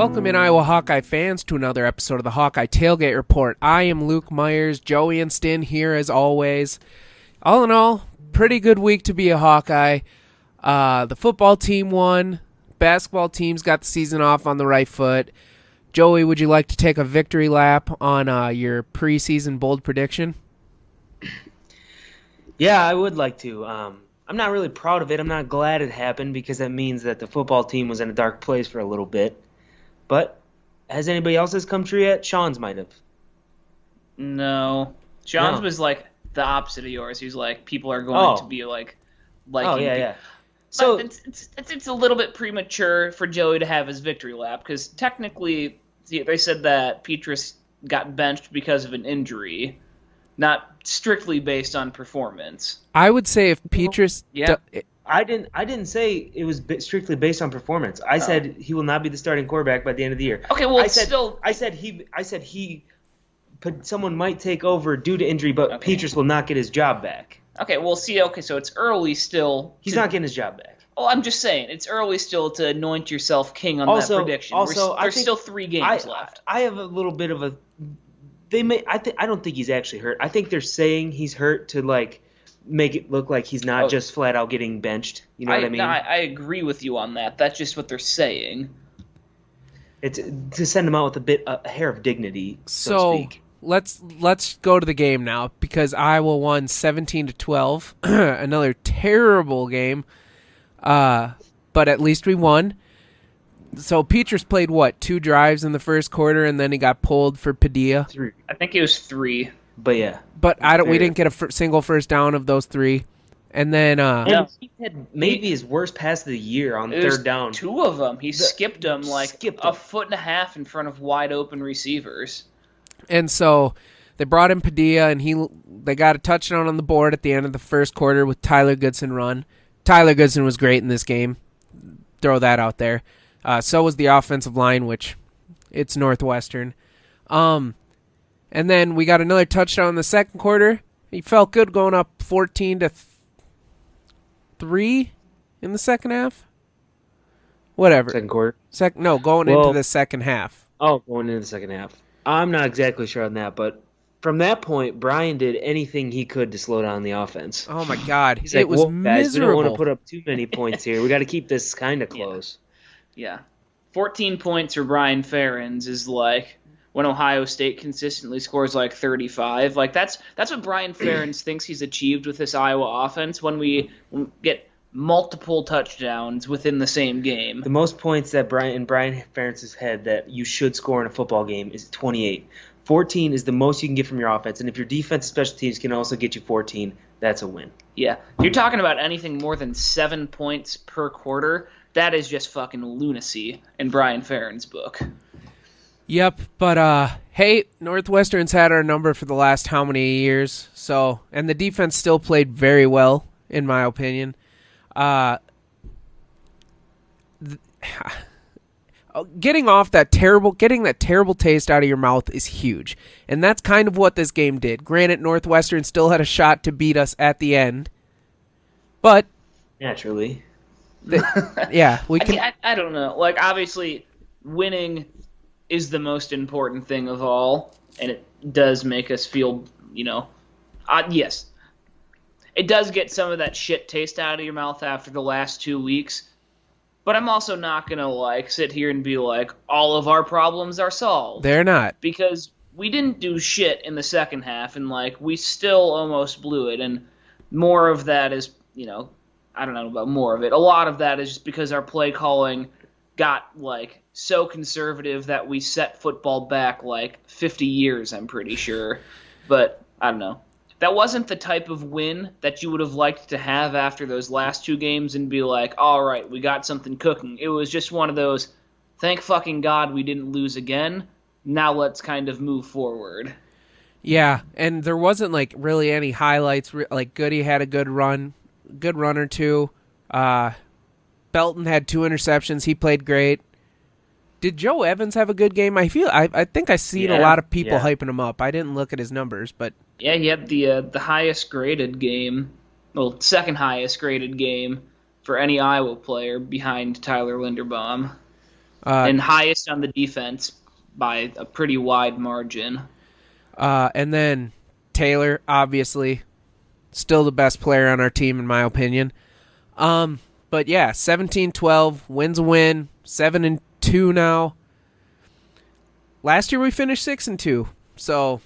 Welcome in, Iowa Hawkeye fans, to another episode of the Hawkeye Tailgate Report. I am Luke Myers, Joey and Stin here as always. All in all, pretty good week to be a Hawkeye. The football team won. Basketball team's got the season off on the right foot. Joey, would you like to take a victory lap on your preseason bold prediction? Yeah, I would like to. I'm not really proud of it. I'm not glad it happened because that means that the football team was in a dark place for a little bit. But has anybody else's come true yet? Sean's might have. No. Sean's was like the opposite of yours. He's like, people are going to be like liking yeah. So it's a little bit premature for Joey to have his victory lap because technically they said that Petrus got benched because of an injury, not strictly based on performance. I would say if Petrus... I didn't say it was strictly based on performance. I said he will not be the starting quarterback by the end of the year. Okay, well, someone might take over due to injury, but Petrus will not get his job back. Okay, we'll see. Okay, so it's early still. He's not getting his job back. Oh, I'm just saying, it's early still to anoint yourself king on that prediction. There's still 3 games left. I have a little bit of a. I don't think he's actually hurt. I think they're saying he's hurt to make it look like he's not just flat out getting benched. You know what I mean? No, I agree with you on that. That's just what they're saying. It's to send him out with a hair of dignity, so to speak. Let's go to the game now because Iowa won 17-12. Another terrible game, but at least we won. So Petrus played 2 drives in the first quarter, and then he got pulled for Padilla. 3. I think it was 3. But yeah. But we didn't get a single first down of those 3. And then he had maybe his worst pass of the year on third down. 2 of them. He skipped them a foot and a half in front of wide open receivers. And so they brought in Padilla, and they got a touchdown on the board at the end of the first quarter with Tyler Goodson run. Tyler Goodson was great in this game. Throw that out there. So was the offensive line, which it's Northwestern. And then we got another touchdown in the second quarter. He felt good going up 14-3 in the second half. Whatever. Second quarter? Into the second half. Oh, going into the second half. I'm not exactly sure on that, but from that point, Brian did anything he could to slow down the offense. Oh, my God. It was miserable. Guys, we don't want to put up too many points here. We got to keep this kind of close. Yeah. 14 points for Brian Ferentz is like when Ohio State consistently scores 35. That's what Brian Ferentz thinks he's achieved with this Iowa offense when we get multiple touchdowns within the same game. The most points that Brian Ferentz has had that you should score in a football game is 28. 14 is the most you can get from your offense, and if your defense and special teams can also get you 14, that's a win. Yeah. If you're talking about anything more than 7 points per quarter, that is just fucking lunacy in Brian Ferentz's book. Yep, but hey, Northwestern's had our number for the last how many years? And the defense still played very well, in my opinion. Getting that terrible taste out of your mouth is huge, and that's kind of what this game did. Granted, Northwestern still had a shot to beat us at the end, but naturally, we can. I don't know. Obviously, winning is the most important thing of all, and it does make us feel, yes. It does get some of that shit taste out of your mouth after the last 2 weeks, but I'm also not going to, sit here and be like, all of our problems are solved. They're not. Because we didn't do shit in the second half, and, we still almost blew it, and more of that is, I don't know about more of it. A lot of that is just because our play calling got, so conservative that we set football back 50 years, I'm pretty sure. But I don't know. That wasn't the type of win that you would have liked to have after those last 2 games and be like, all right, we got something cooking. It was just one of those, thank fucking God we didn't lose again. Now let's kind of move forward. Yeah, and there wasn't really any highlights. Goody had a good run or two. Belton had 2 interceptions. He played great. Did Joe Evans have a good game? I think I seen a lot of people hyping him up. I didn't look at his numbers, but yeah, he had the highest graded game, second highest graded game for any Iowa player behind Tyler Linderbaum. and highest on the defense by a pretty wide margin. And then Taylor, obviously, still the best player on our team, in my opinion. But yeah, 17-12, wins a win, 7-2 now. Last year we finished 6-2, so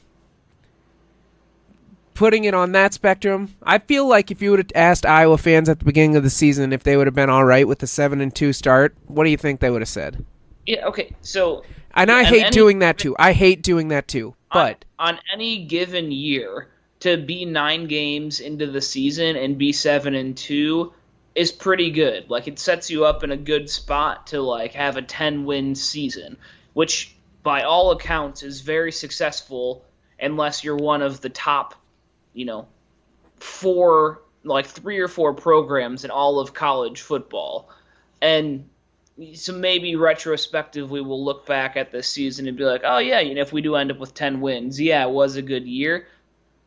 putting it on that spectrum, I feel like if you would have asked Iowa fans at the beginning of the season if they would have been all right with the 7-2 start, what do you think they would have said? Yeah, okay, so... And I hate doing that too. But on any given year, to be 9 games into the season and be 7-2 is pretty good. Like, it sets you up in a good spot to, like, have a 10-win season, which, by all accounts, is very successful unless you're one of the top, 3 or 4 programs in all of college football. And so maybe retrospectively we'll look back at this season and be like, oh yeah, if we do end up with 10 wins, yeah, it was a good year.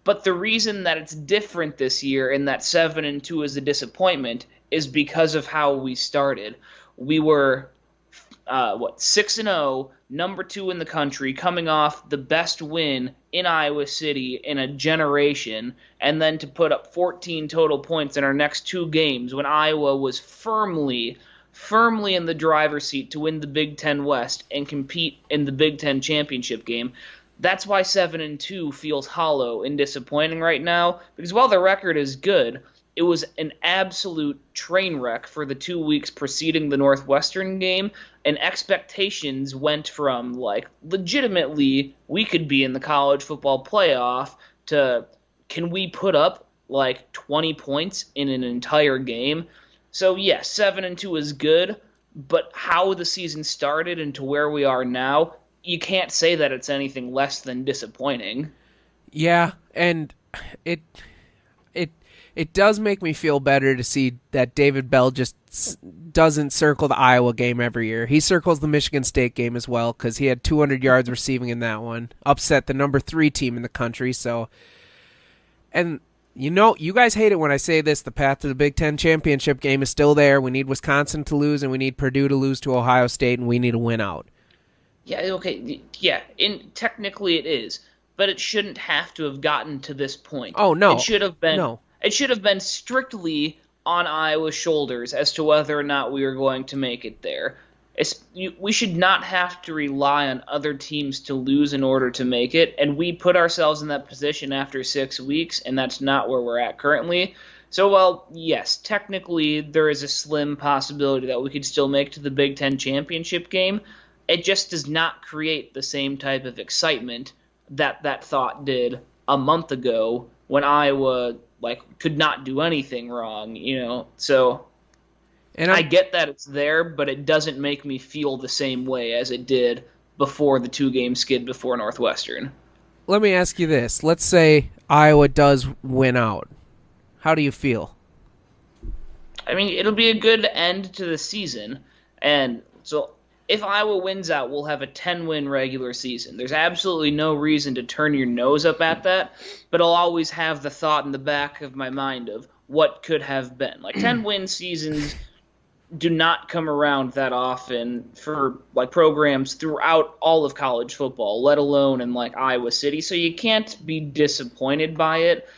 But the reason that it's different this year and that 7-2 is a disappointment is because of how we started. We were 6-0, number 2 in the country, coming off the best win in Iowa City in a generation, and then to put up 14 total points in our next 2 games when Iowa was firmly in the driver's seat to win the Big Ten West and compete in the Big Ten championship game. That's why 7-2 feels hollow and disappointing right now, because while the record is good, it was an absolute train wreck for the 2 weeks preceding the Northwestern game, and expectations went from, legitimately, we could be in the college football playoff to, can we put up, 20 points in an entire game? So, yes, 7-2 is good, but how the season started and to where we are now, you can't say that it's anything less than disappointing. yeah, and it does make me feel better to see that David Bell just doesn't circle the Iowa game every year. He circles the Michigan State game as well because he had 200 yards receiving in that one, upset the number 3 team in the country. So, and you guys hate it when I say this. The path to the Big Ten championship game is still there. We need Wisconsin to lose, and we need Purdue to lose to Ohio State, and we need to win out. Yeah, okay, yeah, technically it is, but it shouldn't have to have gotten to this point. Oh, no. It should have been, No. It should have been strictly on Iowa's shoulders as to whether or not we were going to make it there. We should not have to rely on other teams to lose in order to make it, and we put ourselves in that position after 6 weeks, and that's not where we're at currently. So, well, yes, technically there is a slim possibility that we could still make to the Big Ten championship game. It just does not create the same type of excitement that thought did a month ago when Iowa could not do anything wrong, So And I get that it's there, but it doesn't make me feel the same way as it did before the 2-game skid before Northwestern. let me ask you this. Let's say Iowa does win out. How do you feel? I mean, it'll be a good end to the season, and so if Iowa wins out, we'll have a 10-win regular season. There's absolutely no reason to turn your nose up at that, but I'll always have the thought in the back of my mind of what could have been. 10-win seasons do not come around that often for programs throughout all of college football, let alone in Iowa City, so you can't be disappointed by it.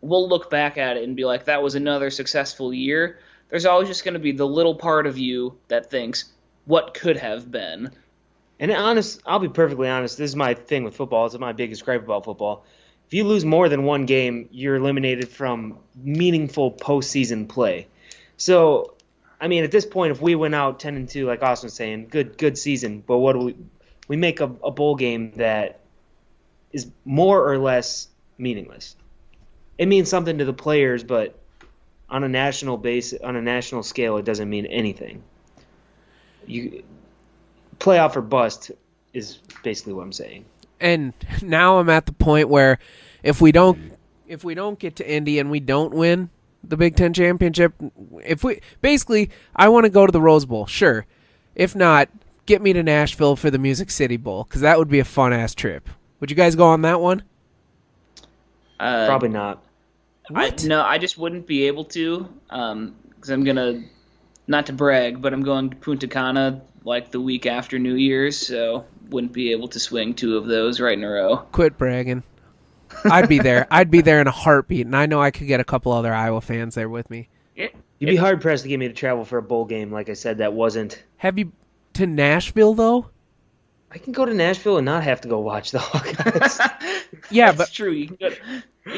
We'll look back at it and be like, that was another successful year. There's always just going to be the little part of you that thinks, what could have been. And I'll be perfectly honest, this is my thing with football. It's my biggest gripe about football. If you lose more than one game, you're eliminated from meaningful postseason play. So, I mean, at this point, if we went out 10-2, like Austin was saying, good season. But what do we make a bowl game that is more or less meaningless? It means something to the players, but on a national scale, it doesn't mean anything. Playoff or bust is basically what I'm saying. And now I'm at the point where if we don't get to Indy and we don't win the Big Ten championship, I want to go to the Rose Bowl, sure. If not, get me to Nashville for the Music City Bowl, because that would be a fun ass trip. Would you guys go on that one? Probably not. I just wouldn't be able to, because I'm gonna, not to brag, but I'm going to Punta Cana like the week after New Year's, so wouldn't be able to swing 2 of those right in a row. Quit bragging. I'd be there. I'd be there in a heartbeat, and I know I could get a couple other Iowa fans there with me. You'd be hard-pressed to get me to travel for a bowl game, like I said, that wasn't... Have you to Nashville, though? I can go to Nashville and not have to go watch the Hawkeyes. Yeah, That's but true. You can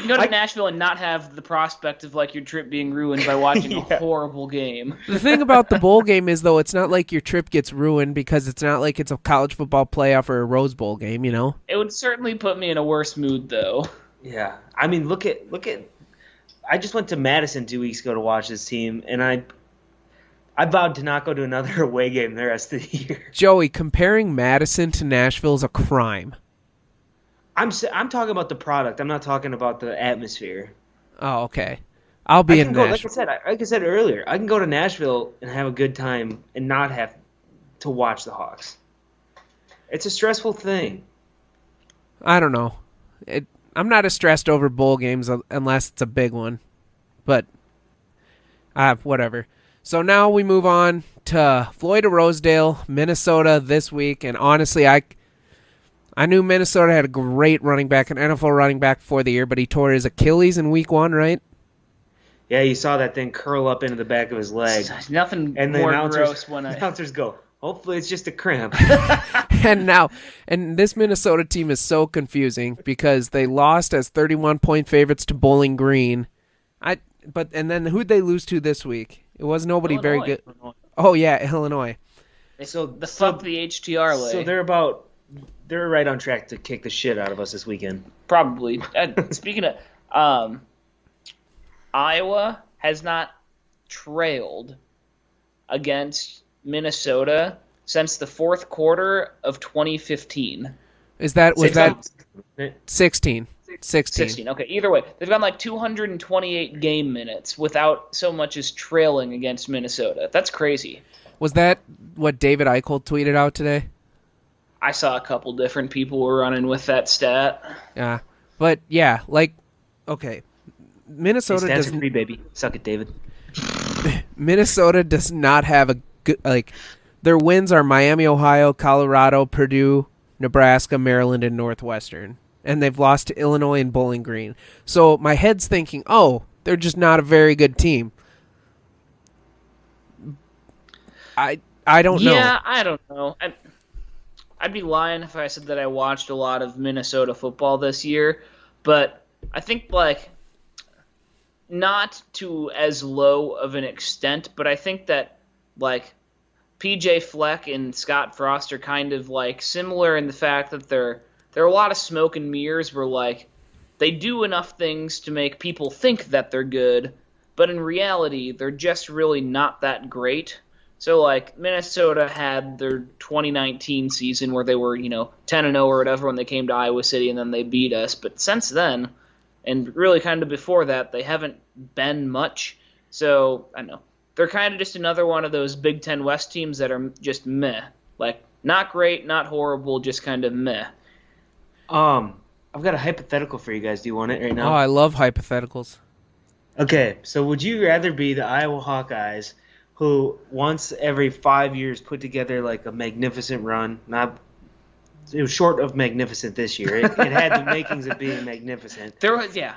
go to Nashville and not have the prospect of like your trip being ruined by watching a horrible game. the thing about the bowl game is, though, it's not like your trip gets ruined because it's not like it's a college football playoff or a Rose Bowl game, you know? It would certainly put me in a worse mood, though. Yeah. I mean, look at. I just went to Madison 2 weeks ago to watch this team, and I vowed to not go to another away game the rest of the year. Joey, comparing Madison to Nashville is a crime. I'm talking about the product. I'm not talking about the atmosphere. Oh, okay. I'll be in Nashville. Like I said earlier, I can go to Nashville and have a good time and not have to watch the Hawks. It's a stressful thing. I don't know. I'm not as stressed over bowl games unless it's a big one. But, whatever. So now we move on to Floyd of Rosedale, Minnesota this week. And honestly, I knew Minnesota had a great running back, an NFL running back for the year, but he tore his Achilles in week 1, right? Yeah, you saw that thing curl up into the back of his leg. Nothing and the more announcers, gross when announcers go, hopefully it's just a cramp. And this Minnesota team is so confusing because they lost as 31-point favorites to Bowling Green. And then who'd they lose to this week? It was nobody Illinois. very good. Oh yeah, Illinois. Fuck the HTR lay. So they're right on track to kick the shit out of us this weekend. Probably. Speaking of, Iowa has not trailed against Minnesota since the fourth quarter of 2015. Was that 16? 16. Okay, either way, they've gone like 228 game minutes without so much as trailing against Minnesota. That's crazy. Was that what David Eichel tweeted out today? I saw a couple different people were running with that stat. Yeah, but yeah, okay. Minnesota does free, baby. Suck it, David. Minnesota does not have a good their wins are Miami, Ohio, Colorado, Purdue, Nebraska, Maryland, and Northwestern. And they've lost to Illinois and Bowling Green. So my head's thinking, they're just not a very good team. I don't know. Yeah, I don't know. I'd be lying if I said that I watched a lot of Minnesota football this year, but I think not to as low of an extent, but I think that PJ Fleck and Scott Frost are kind of similar in the fact that there are a lot of smoke and mirrors where they do enough things to make people think that they're good, but in reality they're just really not that great. So Minnesota had their 2019 season where they were 10-0 or whatever when they came to Iowa City and then they beat us, but since then and really kind of before that they haven't been much. So I don't know. They're kind of just another one of those Big Ten West teams that are just meh. Not great, not horrible, just kind of meh. I've got a hypothetical for you guys. Do you want it right now? Oh, I love hypotheticals. Okay, so would you rather be the Iowa Hawkeyes who once every 5 years put together a magnificent run? It was short of magnificent this year. It had the makings of being magnificent. There was, yeah.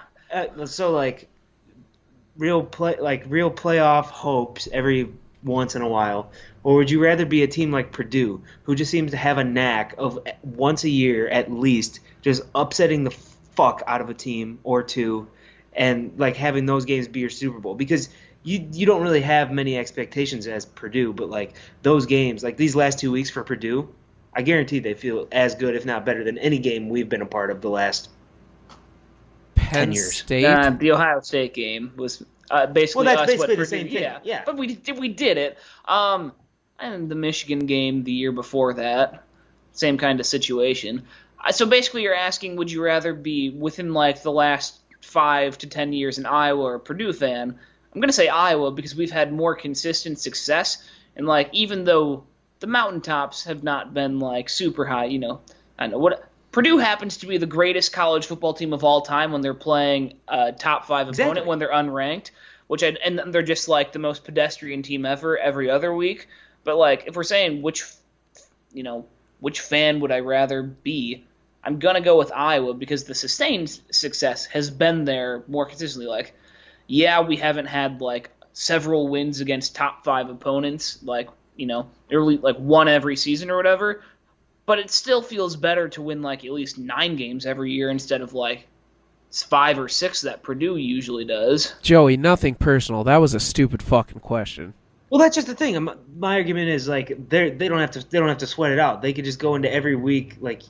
Real playoff hopes every once in a while, or would you rather be a team like Purdue, who just seems to have a knack of once a year at least just upsetting the fuck out of a team or two, and having those games be your Super Bowl? Because you don't really have many expectations as Purdue, but those games, these last 2 weeks for Purdue, I guarantee they feel as good, if not better, than any game we've been a part of the last 10 years. State? The Ohio State game was basically that's us basically what the same thing. Yeah. But we did it. And the Michigan game the year before that, same kind of situation. So basically you're asking, would you rather be within the last 5 to 10 years an Iowa or Purdue fan? I'm going to say Iowa because we've had more consistent success. And even though the mountaintops have not been super high, I don't know what. Purdue happens to be the greatest college football team of all time when they're playing a top 5 opponent when they're unranked, and they're just the most pedestrian team ever every other week. But if we're saying which which fan would I rather be? I'm going to go with Iowa because the sustained success has been there more consistently. Like, yeah, we haven't had, like, several wins against top 5 opponents, like, like one every season or whatever, but it still feels better to win, like, at least 9 games every year instead of, like, 5 or 6 that Purdue usually does. Joey, nothing personal. That was a stupid fucking question. Well, that's just the thing. My argument is, like, they don't have to sweat it out. They could just go into every week, like,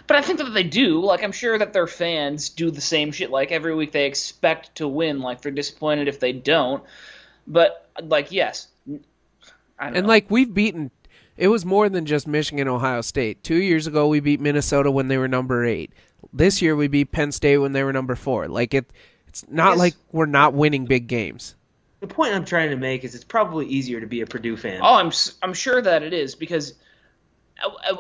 But I think that they do. Like, I'm sure that their fans do the same shit. Like, every week they expect to win. Like, they're disappointed if they don't. But, like, yes. I don't know. Like, we've beaten... It was more than just Michigan, Ohio State. 2 years ago, we beat Minnesota when they were number 8. This year, we beat Penn State when they were number 4. Like, it's not like we're not winning big games. The point I'm trying to make is it's probably easier to be a Purdue fan. Oh, I'm sure that it is, because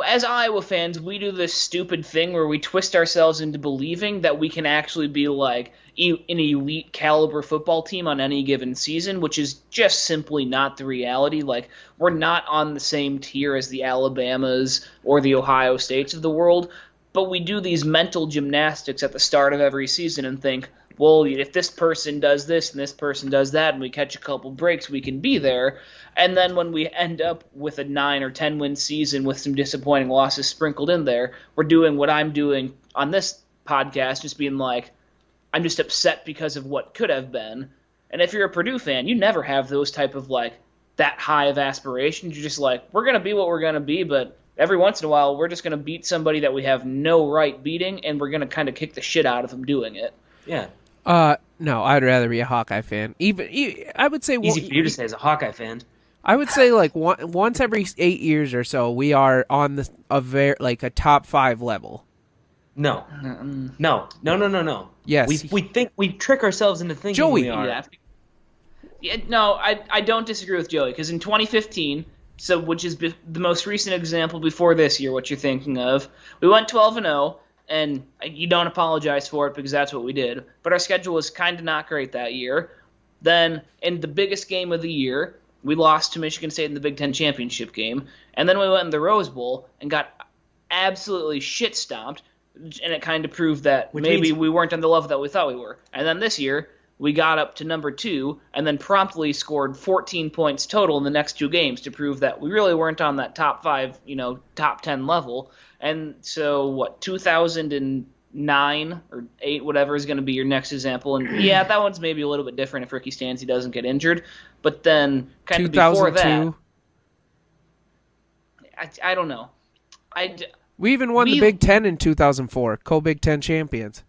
as Iowa fans, we do this stupid thing where we twist ourselves into believing that we can actually be like an elite caliber football team on any given season, which is just simply not the reality. Like, we're not on the same tier as the Alabamas or the Ohio States of the world, but we do these mental gymnastics at the start of every season and think, well, if this person does this and this person does that and we catch a couple breaks, we can be there. And then when we end up with a 9 or 10 win season with some disappointing losses sprinkled in there, we're doing what I'm doing on this podcast, just being like, I'm just upset because of what could have been. And if you're a Purdue fan, you never have those type of, like, that high of aspirations. You're just like, we're going to be what we're going to be, but every once in a while we're just going to beat somebody that we have no right beating, and we're going to kind of kick the shit out of them doing it. Yeah. No, I'd rather be a Hawkeye fan. I would say easy for you to say as a Hawkeye fan. I would say like once every 8 years or so, we are on a top 5 level. No. Yes, we trick ourselves into thinking Joey, we are. Yeah, no, I don't disagree with Joey, because in 2015, which is the most recent example before this year, what you're thinking of, we went 12-0. And you don't apologize for it because that's what we did. But our schedule was kind of not great that year. Then, in the biggest game of the year, we lost to Michigan State in the Big Ten championship game. And then we went in the Rose Bowl and got absolutely shit-stomped. And it kind of proved that maybe we weren't on the level that we thought we were. And then this year, we got up to number 2 and then promptly scored 14 points total in the next 2 games to prove that we really weren't on that top 5, top 10 level. And so, 2009 or 8, whatever is going to be your next example. And yeah, that one's maybe a little bit different if Ricky Stanzi doesn't get injured. But then, kind of before that, I don't know. We even won the Big Ten in 2004, co-Big Ten champions.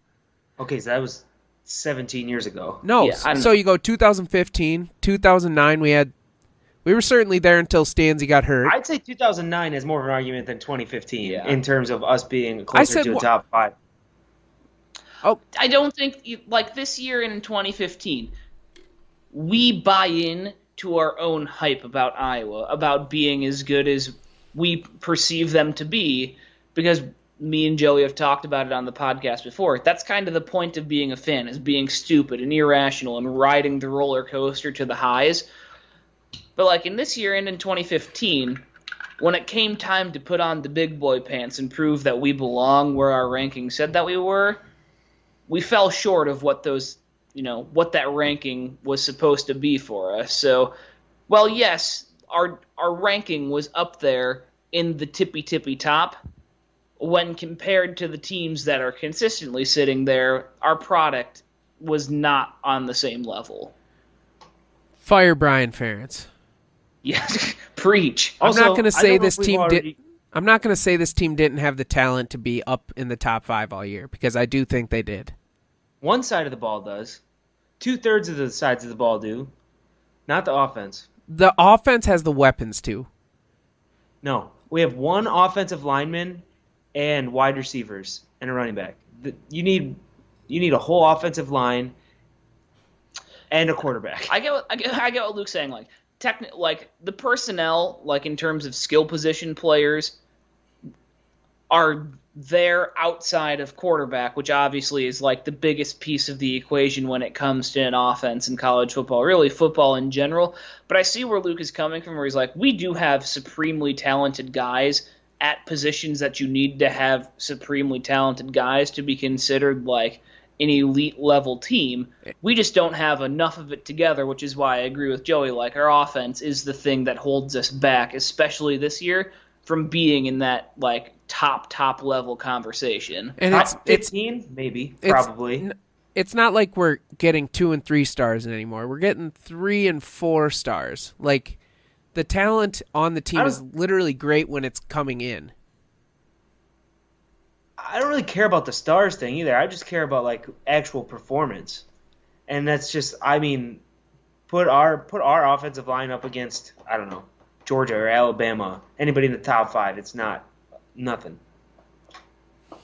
Okay, so that was 17 years ago. No, yeah, so you go 2015, 2009, we were certainly there until Stanzi got hurt. I'd say 2009 is more of an argument than 2015 in terms of us being closer to a top 5. Oh, I don't think, like this year in 2015, we buy in to our own hype about Iowa, about being as good as we perceive them to be, because me and Joey have talked about it on the podcast before. That's kind of the point of being a fan, is being stupid and irrational and riding the roller coaster to the highs. But like in this year and in 2015, when it came time to put on the big boy pants and prove that we belong where our ranking said that we were, we fell short of what those, what that ranking was supposed to be for us. So, well, yes, our ranking was up there in the tippy top. When compared to the teams that are consistently sitting there, our product was not on the same level. Fire Brian Ferentz. Yeah, preach. I'm not going to say this team I'm not going to say this team didn't have the talent to be up in the top 5 all year, because I do think they did. One side of the ball does. 2/3 of the sides of the ball do. Not the offense. The offense has the weapons to. No, we have one offensive lineman and wide receivers and a running back. You need a whole offensive line and a quarterback. I get what Luke's saying. Like the personnel, like in terms of skill position players, are there outside of quarterback, which obviously is like the biggest piece of the equation when it comes to an offense in college football, really football in general. But I see where Luke is coming from, where he's like, we do have supremely talented guys at positions that you need to have supremely talented guys to be considered like an elite level team. We just don't have enough of it together, which is why I agree with Joey. Like, our offense is the thing that holds us back, especially this year, from being in that like top level conversation. And top 15, maybe, probably. It's not like we're getting 2 and 3 stars anymore. We're getting 3 and 4 stars. Like, the talent on the team is literally great when it's coming in. I don't really care about the stars thing either. I just care about like actual performance, and that's just, I mean, put our offensive line up against, I don't know, Georgia or Alabama, anybody in the top 5. It's nothing. All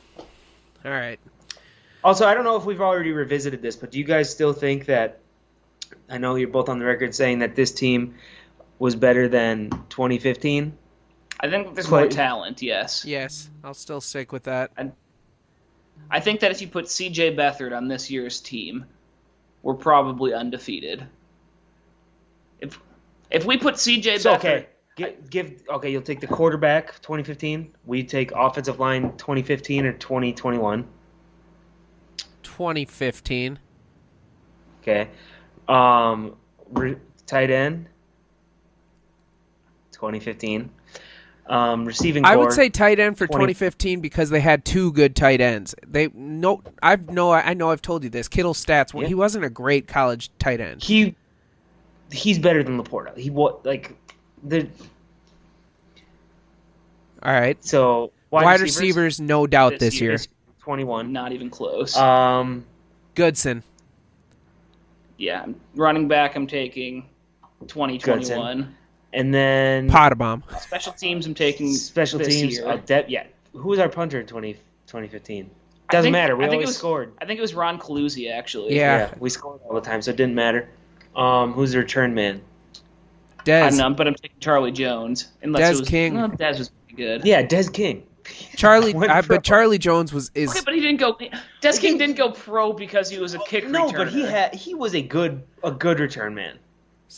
right. Also, I don't know if we've already revisited this, but do you guys still think that, I know you're both on the record saying that this team was better than 2015? I think there's more talent, yes. Yes, I'll still stick with that. I think that if you put C.J. Beathard on this year's team, we're probably undefeated. If we put C.J. Beathard... Okay, you'll take the quarterback 2015. We take offensive line 2015 or 2021. 2015. Okay. Tight end 2015. Receiving core, I would say tight end for 2015 because they had 2 good tight ends. I know I've told you this. Kittle's stats. Yeah. He wasn't a great college tight end. He's better than Laporta. All right. So wide receivers, no doubt this year. 21, not even close. Goodson. Yeah, running back. I'm taking 2021. And then Potabom. Special teams, I'm taking special this teams. year. Who was our punter in 2015? Doesn't matter. We always scored. I think it was Ron Caluzzi, actually. Yeah, we scored all the time, so it didn't matter. Who's the return man? Dez. I don't know, but I'm taking Charlie Jones. Dez King. Well, Dez was pretty good. Yeah, Dez King. But Charlie Jones Okay, but he didn't go. Dez King didn't go pro because he was a kick returner. No, but he was a good return man.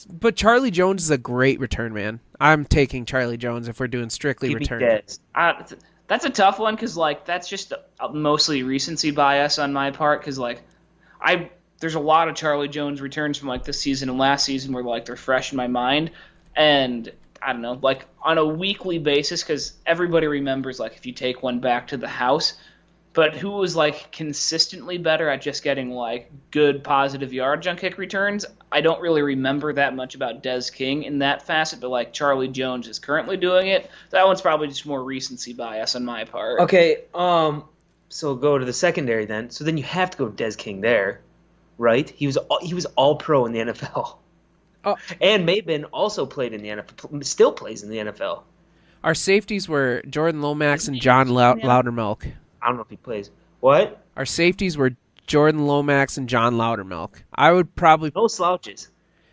But Charlie Jones is a great return man. I'm taking Charlie Jones if we're doing strictly return. That's a tough one because like that's just mostly recency bias on my part because like there's a lot of Charlie Jones returns from like this season and last season where like they're fresh in my mind, and I don't know, like on a weekly basis because everybody remembers like if you take one back to the house. But who was like consistently better at just getting like good positive yardage on kick returns? I don't really remember that much about Dez King in that facet, but like Charlie Jones is currently doing it. That one's probably just more recency bias on my part. Okay, so go to the secondary then. So then you have to go Dez King there, right? He was all pro in the NFL. Oh. And Maben also played in the NFL, still plays in the NFL. Our safeties were Jordan Lomax and John Loudermilk. I don't know if he plays. What? Our safeties were Jordan Lomax and John Loudermilk. I would probably... No slouches.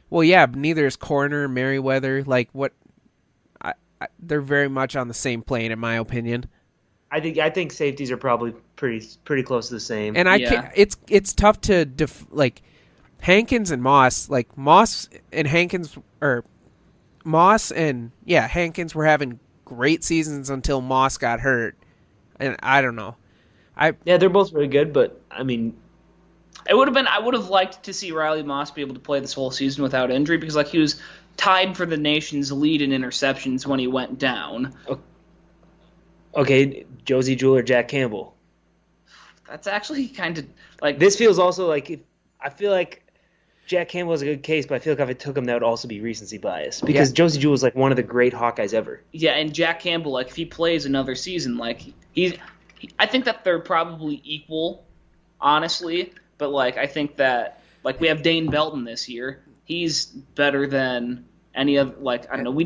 Well, yeah, but neither is Corner, Merriweather. Like, what... they're very much on the same plane, in my opinion. I think safeties are probably pretty close to the same. And it's tough to... Hankins and Moss... Like, Moss and Hankins were having great seasons until Moss got hurt. And I don't know. They're both really good, but I mean, I would have liked to see Riley Moss be able to play this whole season without injury because like he was tied for the nation's lead in interceptions when he went down. Okay, Josie Jewell or Jack Campbell. That's actually kind of like this feels also like I feel like Jack Campbell is a good case, but I feel like if I took him, that would also be recency bias because Josie Jewell is like one of the great Hawkeyes ever. Yeah, and Jack Campbell, like if he plays another season, like I think that they're probably equal, honestly. But like I think that like we have Dane Belton this year. He's better than any other. Like I don't know. We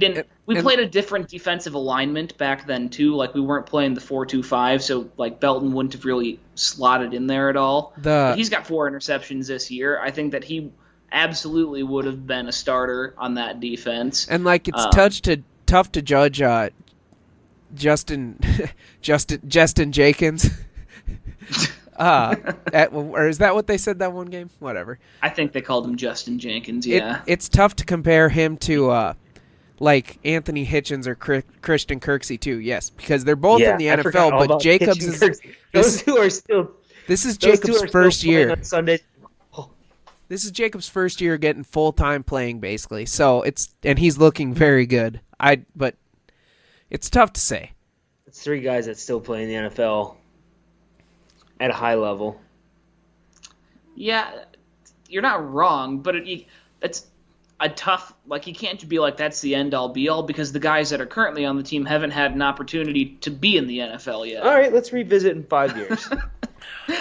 played a different defensive alignment back then too. Like we weren't playing the 4-2-5, so like Belton wouldn't have really slotted in there at all. But he's got 4 interceptions this year. I think that he absolutely would have been a starter on that defense. And like it's tough to judge Justin Jenkins. Or is that what they said that one game? Whatever. I think they called him Justin Jenkins. Yeah, It's tough to compare him to like Anthony Hitchens or Christian Kirksey too. Yes, because they're both in the NFL. But Jacobs is those two are still. This is Jacobs' first year. On Sunday. This is Jacobs' first year getting full-time playing, basically. So and he's looking very good. But it's tough to say. It's three guys that still play in the NFL at a high level. Yeah, you're not wrong, but it's a tough. Like, you can't be like that's the end-all be-all because the guys that are currently on the team haven't had an opportunity to be in the NFL yet. All right, let's revisit in 5 years.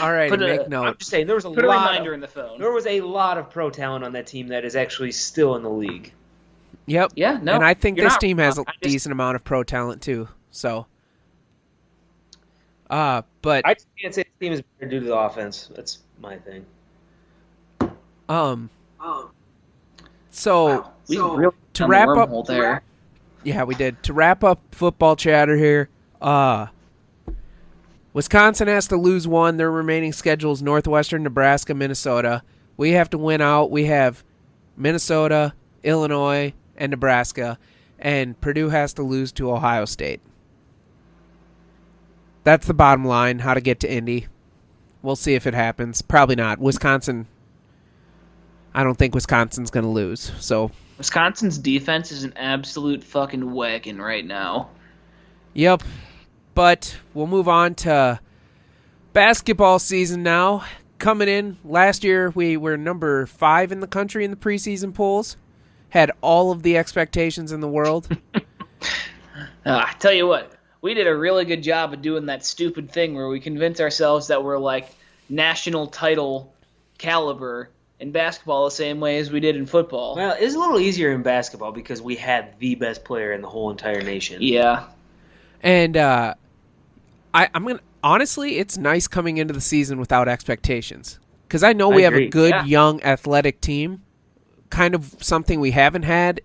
All right, make note. I'm just saying there was a reminder in the phone. There was a lot of pro talent on that team that is actually still in the league. Yep. Yeah. No. And I think this team has a decent amount of pro talent too. So. But I just can't say the team is better due to the offense. That's my thing. So wow. We really to wrap up there. Yeah, we did. To wrap up football chatter here, Wisconsin has to lose one. Their remaining schedule is Northwestern, Nebraska, Minnesota. We have to win out. We have Minnesota, Illinois, and Nebraska, and Purdue has to lose to Ohio State. That's the bottom line, how to get to Indy. We'll see if it happens. Probably not. Wisconsin, I don't think Wisconsin's going to lose. So Wisconsin's defense is an absolute fucking wagon right now. Yep. But we'll move on to basketball season now. Coming in, last year we were number 5 in the country in the preseason polls. Had all of the expectations in the world. I tell you what, we did a really good job of doing that stupid thing where we convince ourselves that we're like national title caliber in basketball the same way as we did in football. Well, it's a little easier in basketball because we had the best player in the whole entire nation. Yeah. And I'm gonna honestly, it's nice coming into the season without expectations because I know we have a good young athletic team, kind of something we haven't had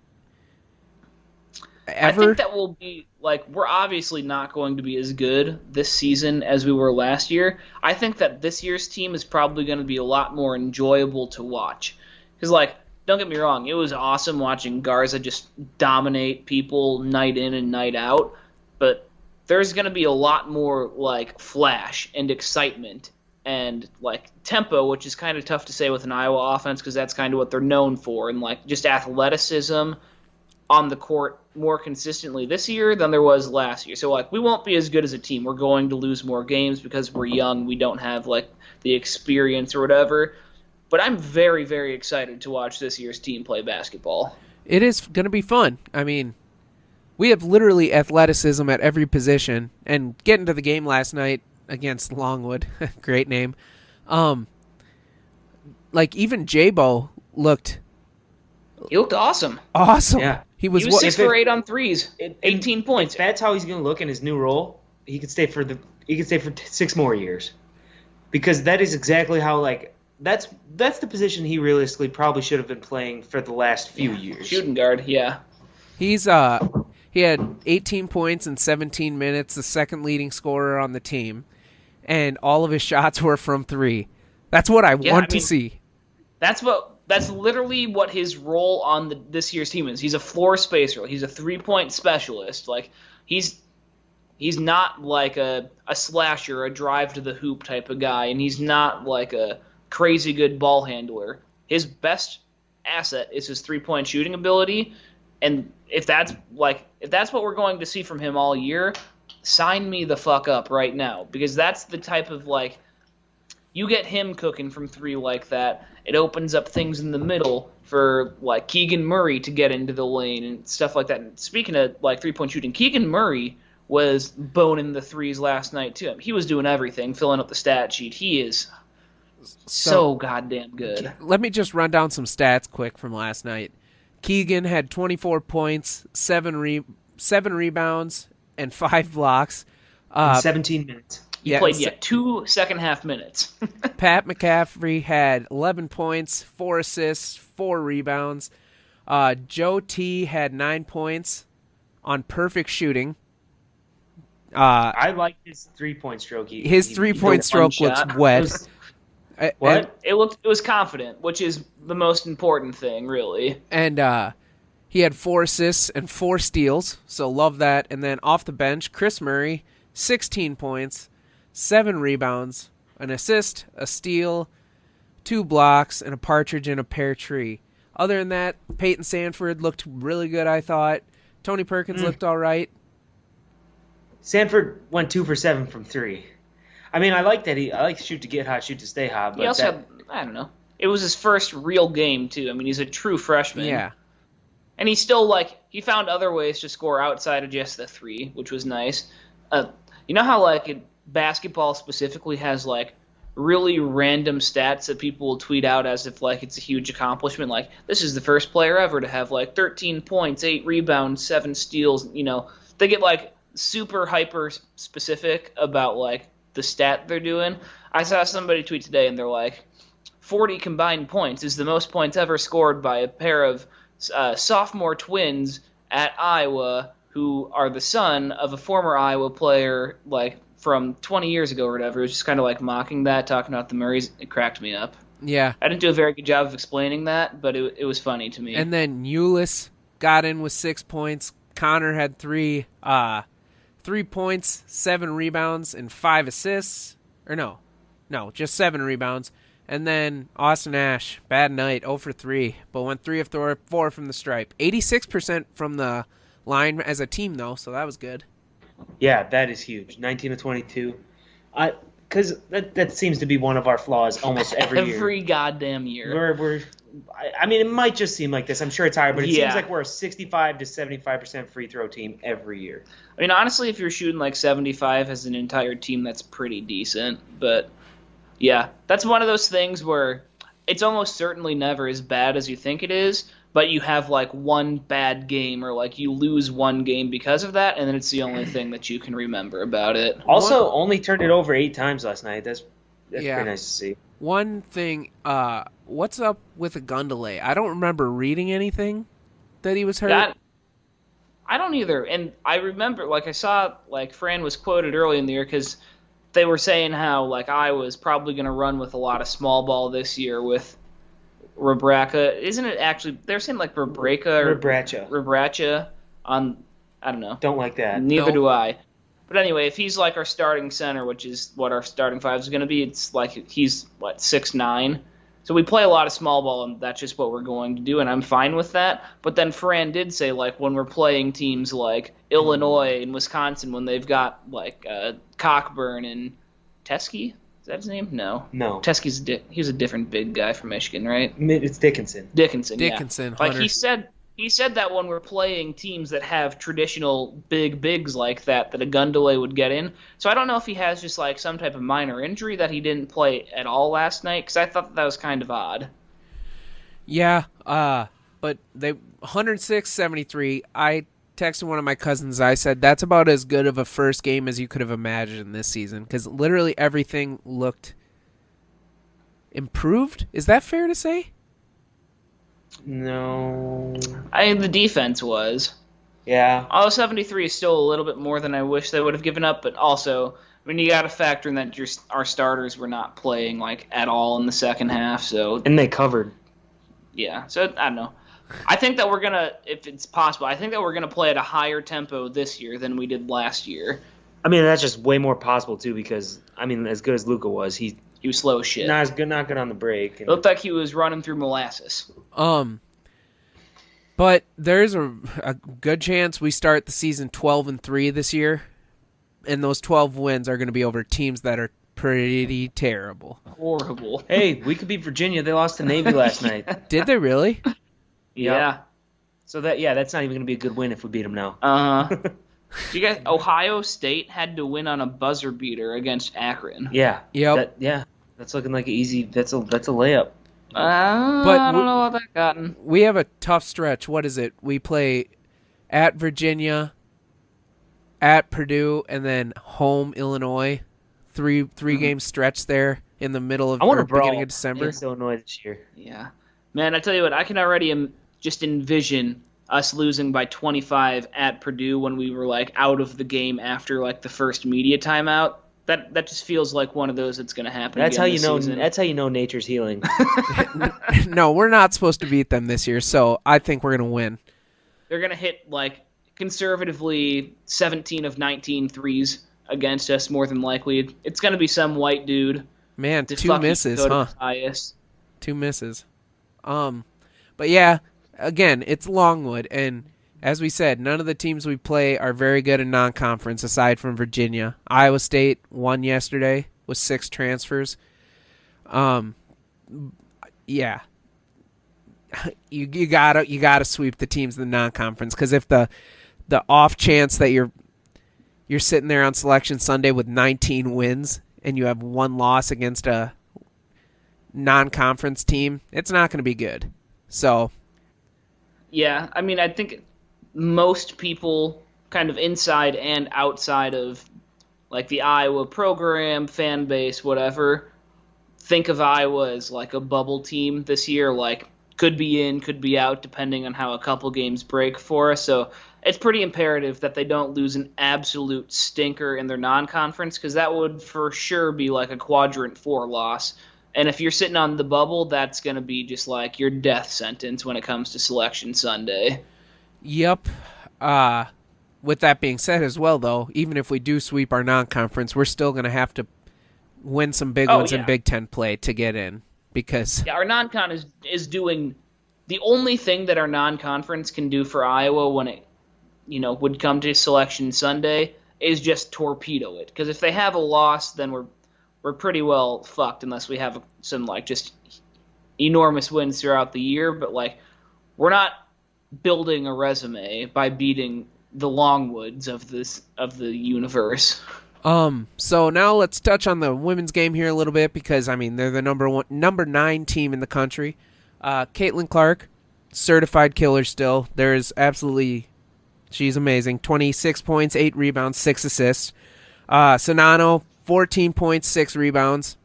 ever. I think that will be like we're obviously not going to be as good this season as we were last year. I think that this year's team is probably going to be a lot more enjoyable to watch because, like, don't get me wrong, it was awesome watching Garza just dominate people night in and night out, but there's going to be a lot more, like, flash and excitement and, like, tempo, which is kind of tough to say with an Iowa offense because that's kind of what they're known for, and, like, just athleticism on the court more consistently this year than there was last year. So, like, we won't be as good as a team. We're going to lose more games because we're young. We don't have, like, the experience or whatever. But I'm very, very excited to watch this year's team play basketball. It is going to be fun. I mean, we have literally athleticism at every position. And getting to the game last night against Longwood, great name. Like, even J-Bo looked... He looked awesome. Awesome. Yeah. He was 6 for 8 on threes, 18 points. If that's how he's going to look in his new role, he could stay for 6 more years, because that is exactly how that's the position he realistically probably should have been playing for the last few years. Shooting guard, yeah. He had 18 points in 17 minutes, the second leading scorer on the team, and all of his shots were from 3. That's what I want to see. That's literally what his role on this year's team is. He's a floor spacer. He's a 3-point specialist. Like, he's not like a slasher, a drive to the hoop type of guy, and he's not like a crazy good ball handler. His best asset is his 3-point shooting ability, and if that's what we're going to see from him all year, sign me the fuck up right now, because that's the type of, like, you get him cooking from 3 like that, it opens up things in the middle for, like, Keegan Murray to get into the lane and stuff like that. And speaking of, like, 3-point shooting, Keegan Murray was boning the threes last night, too. He was doing everything, filling up the stat sheet. He is so goddamn good. Let me just run down some stats quick from last night. Keegan had 24 points, 7 rebounds, and 5 blocks. In 17 minutes. He played 2 second-half minutes. Pat McCaffrey had 11 points, 4 assists, 4 rebounds. Joe T had 9 points on perfect shooting. I like his 3-point stroke. His 3-point stroke looks shot. wet. What? It was confident, which is the most important thing, really. And he had 4 assists and 4 steals, so love that. And then off the bench, Chris Murray, 16 points, 7 rebounds, an assist, a steal, 2 blocks, and a partridge in a pear tree. Other than that, Peyton Sanford looked really good, I thought. Tony Perkins looked all right. Sanford went 2 for 7 from 3. I mean, I like that. I like shoot to get hot, shoot to stay hot. But He also had, I don't know. It was his first real game, too. I mean, he's a true freshman. Yeah. And he still, he found other ways to score outside of just the 3, which was nice. You know how, basketball specifically has, really random stats that people will tweet out as if, it's a huge accomplishment? This is the first player ever to have, 13 points, 8 rebounds, 7 steals. They get, super hyper specific about, the stat they're doing. I saw somebody tweet today, and they're like, 40 combined points is the most points ever scored by a pair of sophomore twins at Iowa who are the son of a former Iowa player, from 20 years ago or whatever. It was just kind of mocking that, talking about the Murrays. It cracked me up. Yeah. I didn't do a very good job of explaining that, but it was funny to me. And then Ulyss got in with 6 points. Connor had 3 points, 7 rebounds, and 5 assists. Or no, just 7 rebounds. And then Austin Ash, bad night, 0 for 3, but went 3 of 4 from the stripe. 86% from the line as a team, though, so that was good. Yeah, that is huge. 19 to 22. Because that seems to be one of our flaws almost every year. Every goddamn year. I mean, it might just seem like this. I'm sure it's higher, but it Yeah. seems like we're a 65 to 75% free throw team every year. I mean, honestly, if you're shooting 75 as an entire team, that's pretty decent. But, yeah, that's one of those things where it's almost certainly never as bad as you think it is, but you have, one bad game or, you lose one game because of that, and then it's the only thing that you can remember about it. Also, only turned it over 8 times last night. That's Yeah. pretty nice to see. One thing, what's up with Agundale? I don't remember reading anything that he was hurt. I don't either. And I remember, I saw, Fran was quoted early in the year because they were saying how, I was probably going to run with a lot of small ball this year with Rebraca. Isn't it actually, they're saying, Rebraca or Rebracha on, I don't know. Don't like that. Neither do I. But anyway, if he's our starting center, which is what our starting 5 is going to be, it's he's 6'9". So we play a lot of small ball, and that's just what we're going to do, and I'm fine with that. But then Fran did say when we're playing teams like Illinois and Wisconsin, when they've got Cockburn and Teskey, is that his name? No. Teskey's he's a different big guy from Michigan, right? It's Dickinson. Dickinson, Yeah. He said that when we're playing teams that have traditional bigs like that Agundale would get in. So I don't know if he has just some type of minor injury that he didn't play at all last night, because I thought that was kind of odd. Yeah, but they 106-73. I texted one of my cousins. I said that's about as good of a first game as you could have imagined this season, because literally everything looked improved. Is that fair to say? No. The defense was. Yeah. Although 73 is still a little bit more than I wish they would have given up, but also, you got to factor in that our starters were not playing at all in the second half. So. And they covered. Yeah. So I don't know. I think that we're gonna, if it's possible, I think that we're gonna play at a higher tempo this year than we did last year. I mean, that's just way more possible too, because as good as Luka was, he was slow as shit. Not good on the break. It looked like he was running through molasses. But there's a good chance we start the season 12-3 this year, and those 12 wins are going to be over teams that are pretty terrible. Horrible. Hey, we could beat Virginia. They lost to Navy last night. Did they really? Yeah. So that's not even going to be a good win if we beat them now. You guys, Ohio State had to win on a buzzer beater against Akron. Yeah. Yep. That's looking like an easy. That's a layup. I don't know about that, Cotton. We have a tough stretch. What is it? We play at Virginia, at Purdue, and then home Illinois. Three game stretch there in the middle of beginning of December. Against Illinois this year. Yeah, man, I tell you what, I can already just envision us losing by 25 at Purdue when we were like out of the game after like the first media timeout. That just feels like one of those that's going to happen. That's again how you this know. season. That's how you know nature's healing. No, we're not supposed to beat them this year, so I think we're going to win. They're going to hit like conservatively 17 of 19 threes against us more than likely. It's going to be some white dude. Man, to 2 misses, huh? Bias. 2 misses. But yeah, again, it's Longwood, and as we said, none of the teams we play are very good in non-conference aside from Virginia. Iowa State won yesterday with 6 transfers. Yeah. You gotta sweep the teams in the non-conference, because if the off chance that you're sitting there on Selection Sunday with 19 wins and you have 1 loss against a non-conference team, it's not going to be good. So, yeah, I mean, I think most people kind of inside and outside of like the Iowa program, fan base, whatever, think of Iowa as like a bubble team this year, like could be in, could be out, depending on how a couple games break for us. So it's pretty imperative that they don't lose an absolute stinker in their non-conference, because that would for sure be like a quadrant 4 loss. And if you're sitting on the bubble, that's going to be just like your death sentence when it comes to Selection Sunday. Yep. With that being said as well, though, even if we do sweep our non-conference, we're still going to have to win some big ones in Big Ten play to get in. Because our non-con is doing the only thing that our non-conference can do for Iowa when it would come to Selection Sunday is just torpedo it. Because if they have a loss, then we're pretty well fucked unless we have some like just enormous wins throughout the year. But like we're not building a resume by beating the Longwoods of the universe. So now let's touch on the women's game here a little bit, because I mean they're the number 9 team in the country. Caitlin Clark, certified killer still. She's amazing. 26 points, 8 rebounds, 6 assists. Sonano, 14 points, 6 rebounds.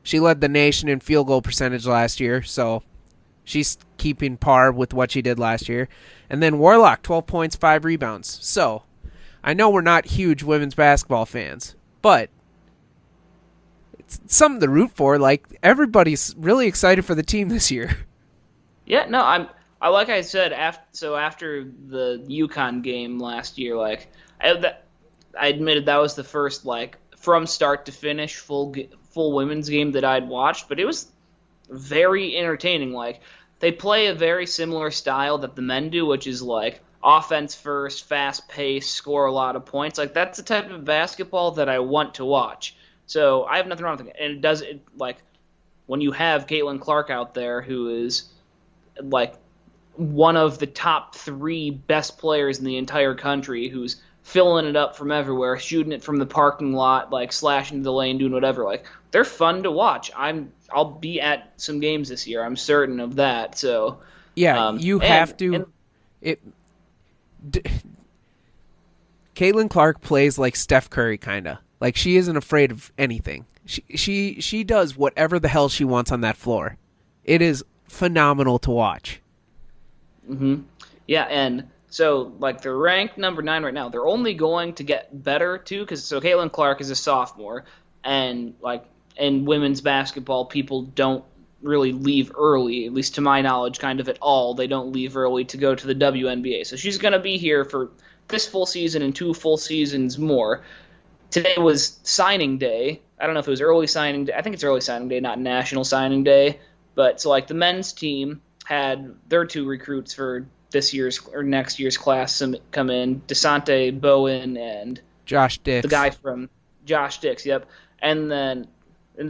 She led the nation in field goal percentage last year, so she's keeping par with what she did last year. And then Warlock, 12 points, 5 rebounds. So I know we're not huge women's basketball fans, but it's something to root for. Like, everybody's really excited for the team this year. Yeah, no, I like I said, after the UConn game last year, like I admitted that was the first like from start to finish full women's game that I'd watched, but it was very entertaining. Like they play a very similar style that the men do, which is like offense first, fast pace, score a lot of points. Like that's the type of basketball that I want to watch. So I have nothing wrong with it. And like when you have Caitlin Clark out there, who is like one of the top 3 best players in the entire country, who's filling it up from everywhere, shooting it from the parking lot, like slashing the lane, doing whatever. Like they're fun to watch. I'll be at some games this year. I'm certain of that. So yeah, you have to. Caitlin Clark plays like Steph Curry, kind of. Like she isn't afraid of anything. She does whatever the hell she wants on that floor. It is phenomenal to watch. Mm-hmm. Yeah, and so like they're ranked number 9 right now. They're only going to get better too, because Caitlin Clark is a sophomore, and like in women's basketball, people don't really leave early, at least to my knowledge, kind of at all. They don't leave early to go to the WNBA. So she's going to be here for this full season and 2 full seasons more. Today was signing day. I don't know if it was early signing day. I think it's early signing day, not national signing day. But so like the men's team had their 2 recruits for this year's or next year's class come in, Desante Bowen and Josh Dix. The guy from Josh Dix, yep. And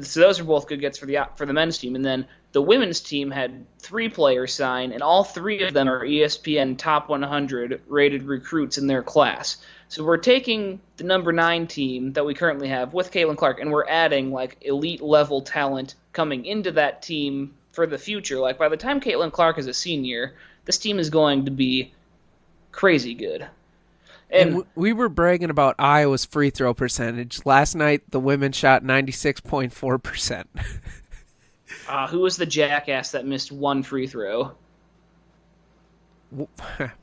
so those are both good gets for the men's team. And then the women's team had 3 players sign, and all 3 of them are ESPN top 100 rated recruits in their class. So we're taking the number 9 team that we currently have with Caitlin Clark, and we're adding like elite level talent coming into that team for the future. Like by the time Caitlin Clark is a senior, this team is going to be crazy good. And we were bragging about Iowa's free throw percentage. Last night, the women shot 96.4%. Who was the jackass that missed 1 free throw?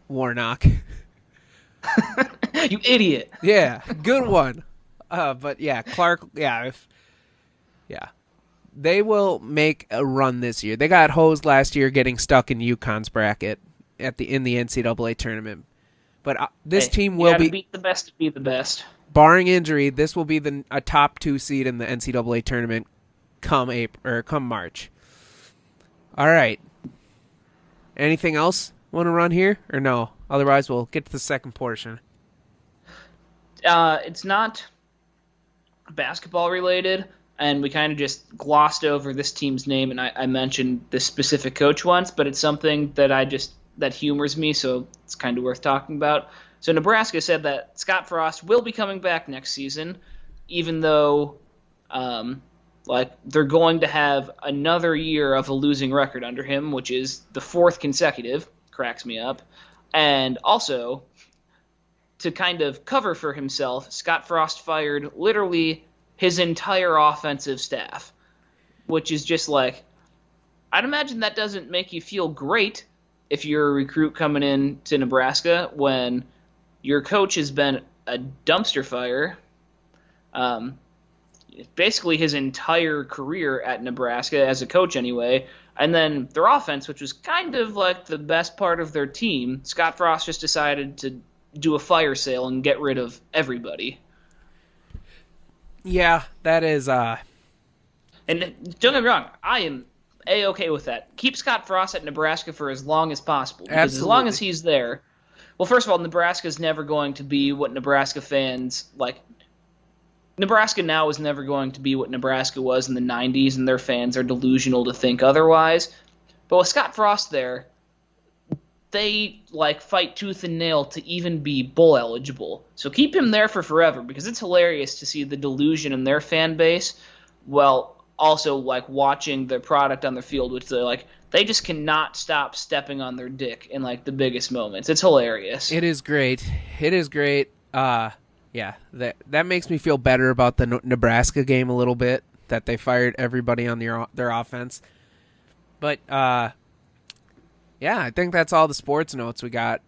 Warnock. You idiot. Yeah, good one. But yeah, Clark. Yeah, they will make a run this year. They got hosed last year, getting stuck in UConn's bracket in the NCAA tournament. But this team will beat the best to beat the best. Barring injury, this will be a top 2 seed in the NCAA tournament come March. All right. Anything else want to run here or no? Otherwise, we'll get to the second portion. It's not basketball related, and we kind of just glossed over this team's name, and I mentioned this specific coach once, but it's something that humors me, so it's kind of worth talking about. So Nebraska said that Scott Frost will be coming back next season, even though they're going to have another year of a losing record under him, which is the 4th consecutive. Cracks me up. And also, to kind of cover for himself, Scott Frost fired literally his entire offensive staff, which is just like, I'd imagine that doesn't make you feel great if you're a recruit coming in to Nebraska when your coach has been a dumpster fire basically his entire career at Nebraska as a coach anyway. And then their offense, which was kind of like the best part of their team, Scott Frost just decided to do a fire sale and get rid of everybody. Yeah, that is... And don't get me wrong, I am A-okay with that. Keep Scott Frost at Nebraska for as long as possible. Because Absolutely. As long as he's there... Well, first of all, Nebraska's never going to be what Nebraska fans... Nebraska now is never going to be what Nebraska was in the 90s, and their fans are delusional to think otherwise. But with Scott Frost there, they fight tooth and nail to even be bowl eligible. So keep him there for forever, because it's hilarious to see the delusion in their fan base, while also watching their product on the field, which they just cannot stop stepping on their dick in the biggest moments. It's hilarious. It is great. Yeah, that makes me feel better about the Nebraska game a little bit, that they fired everybody on their offense. But, yeah, I think that's all the sports notes we got.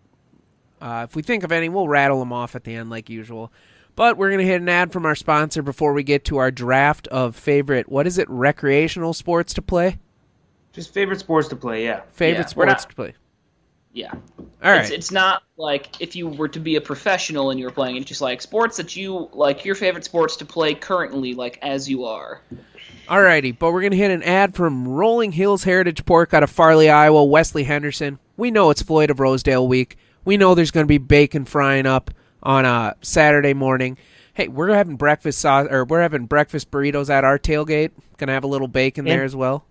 If we think of any, we'll rattle them off at the end like usual. But we're going to hit an ad from our sponsor before we get to our draft of favorite, recreational sports to play? Just favorite sports to play, yeah. Sports to play. Yeah. All right. It's not like if you were to be a professional and you were playing. It's just sports that you your favorite sports to play currently, as you are. Alrighty, but we're going to hit an ad from Rolling Hills Heritage Pork out of Farley, Iowa, Wesley Henderson. We know it's Floyd of Rosedale week. We know there's going to be bacon frying up on a Saturday morning. Hey, we're having breakfast burritos at our tailgate. Going to have a little bacon there as well.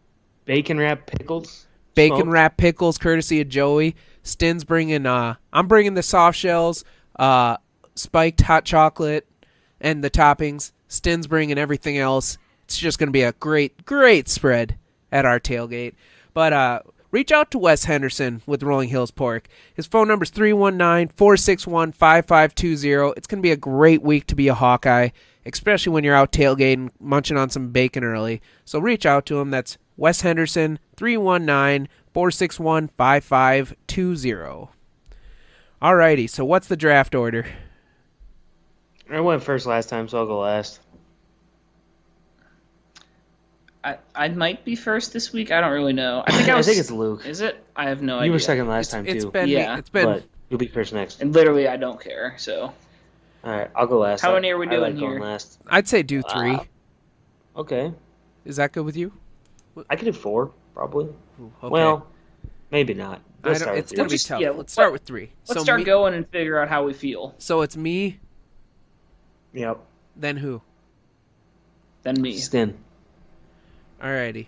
Bacon wrapped pickles. Bacon wrapped pickles, courtesy of Joey. Stin's bringing. I'm bringing the soft shells, spiked hot chocolate, and the toppings. Stin's bringing everything else. It's just going to be a great, great spread at our tailgate. But reach out to Wes Henderson with Rolling Hills Pork. His phone number is 319-461-5520. It's going to be a great week to be a Hawkeye, especially when you're out tailgating, munching on some bacon early. So reach out to him. That's Wes Henderson, 319-461-5520. Alrighty, so what's the draft order? I went first last time, so I'll go last. I might be first this week. I don't really know. I think it's Luke. Is it? I have no idea. You were second last time, too. But you'll be first next. And literally, I don't care, so... All right, I'll go last. How many are we doing like here? Going last. I'd say do 3. Okay. Is that good with you? I could do 4, probably. Ooh, okay. Well, maybe not. It's going to be tough. Yeah, let's start with 3. Let's start going and figure out how we feel. So it's me. Yep. Then who? Then me. Stin. Alrighty.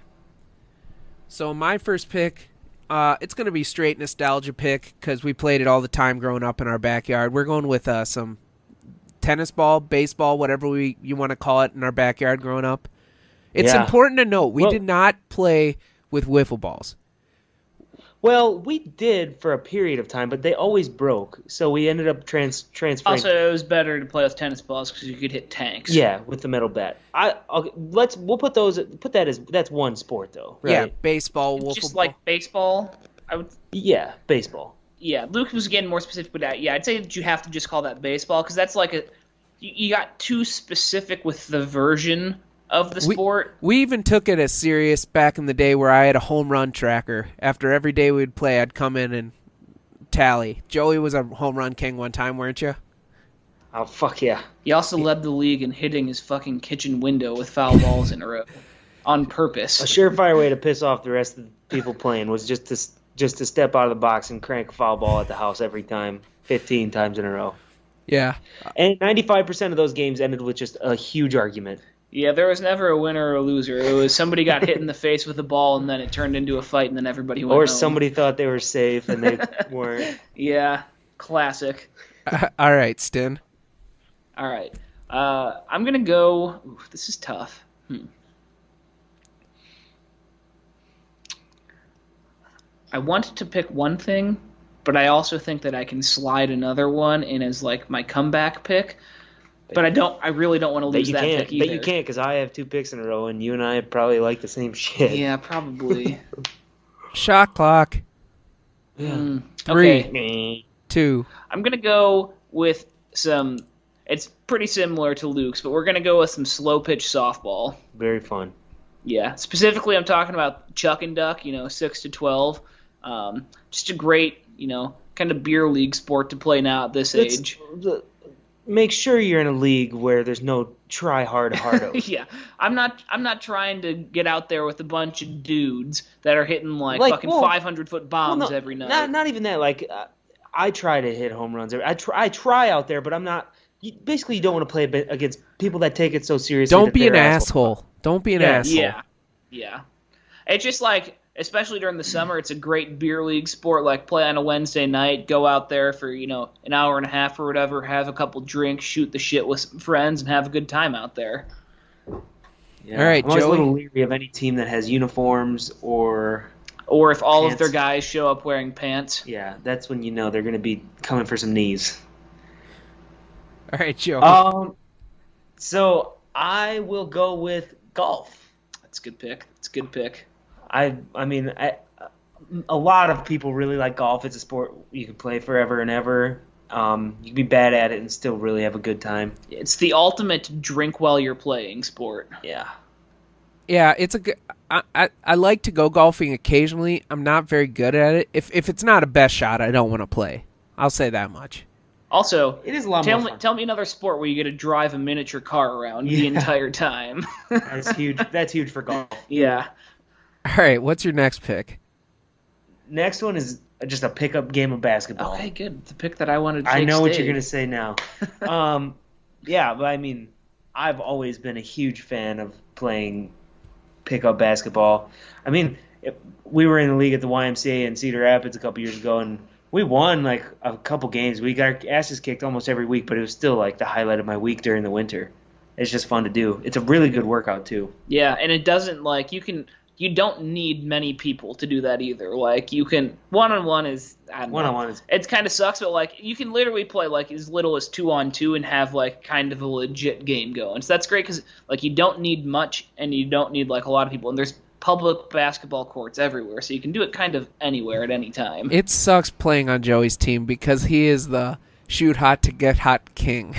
So my first pick, it's going to be straight nostalgia pick because we played it all the time growing up in our backyard. We're going with some tennis ball, baseball, whatever you want to call it in our backyard growing up. It's important to note we did not play with wiffle balls. Well, we did for a period of time, but they always broke, so we ended up transferring. Also, it was better to play with tennis balls because you could hit tanks. Yeah, with the metal bat. We'll put that as that's one sport though, right? Yeah, baseball, wiffle just ball. like baseball. Yeah, baseball. Yeah, Luke was getting more specific with that. Yeah, I'd say that you have to just call that baseball because that's like you got too specific with the version of the sport. We even took it as serious back in the day where I had a home run tracker. After every day we'd play, I'd come in and tally. Joey was a home run king one time, weren't you? Oh, fuck yeah. He also led the league in hitting his fucking kitchen window with foul balls in a row on purpose. A surefire way to piss off the rest of the people playing was just to step out of the box and crank a foul ball at the house every time, 15 times in a row. Yeah. And 95% of those games ended with just a huge argument. Yeah, there was never a winner or a loser. It was somebody got hit in the face with a ball, and then it turned into a fight, and then everybody went home. Or somebody thought they were safe, and they weren't. Yeah, classic. All right, Stin. All right. I'm going to go... Ooh, this is tough. I wanted to pick one thing, but I also think that I can slide another one in as like my comeback pick. But I really don't want to lose that pick either. But you can't because I have 2 picks in a row, and you and I probably like the same shit. Yeah, probably. Shot clock. Yeah. 3, Okay. 2. I'm going to go with some... It's pretty similar to Luke's, but we're going to go with some slow pitch softball. Very fun. Yeah. Specifically, I'm talking about Chuck and Duck, 6 to 12. Just a great, kind of beer league sport to play now at this age. Make sure you're in a league where there's no try hardos. Yeah, I'm not trying to get out there with a bunch of dudes that are hitting like fucking 500-foot bombs every night. Not even that. Like, I try to hit home runs. I try out there, but I'm not. Basically, you don't want to play against people that take it so seriously. Don't be an asshole. Don't be an asshole. Yeah. It's just like, especially during the summer, it's a great beer league sport. Like, play on a Wednesday night, go out there for, an hour and a half or whatever, have a couple drinks, shoot the shit with some friends, and have a good time out there. Yeah. All right, I'm always Joey. a little leery of any team that has uniforms or if all pants. of their guys show up wearing pants. Yeah, that's when you know they're going to be coming for some knees. All right, Joey. So I will go with golf. That's a good pick. It's a good pick. I mean, a lot of people really like golf. It's a sport you can play forever and ever. You can be bad at it and still really have a good time. It's the ultimate drink while you're playing sport. Yeah. Yeah, it's a good. I like to go golfing occasionally. I'm not very good at it. If it's not a best shot, I don't want to play. I'll say that much. Also, it is a lot more fun. Tell me another sport where you get to drive a miniature car around the entire time. That's huge. That's huge for golf. Yeah. All right, what's your next pick? Next one is just a pickup game of basketball. Okay, good. The pick that I wanted to take I know what you're stayed. going to say now. Yeah, but I mean, I've always been a huge fan of playing pickup basketball. I mean, we were in the league at the YMCA in Cedar Rapids a couple years ago, and we won like a couple games. We got our asses kicked almost every week, but it was still like the highlight of my week during the winter. It's just fun to do. It's a really good workout too. Yeah, and it doesn't like you don't need many people to do that either. Like you can one-on-one is One-on-one is it kind of sucks, but like you can literally play like as little as 2-on-2 and have like kind of a legit game going. So that's great because like you don't need much and you don't need like a lot of people. And there's public basketball courts everywhere, so you can do it kind of anywhere at any time. It sucks playing on Joey's team because he is the shoot hot to get hot king.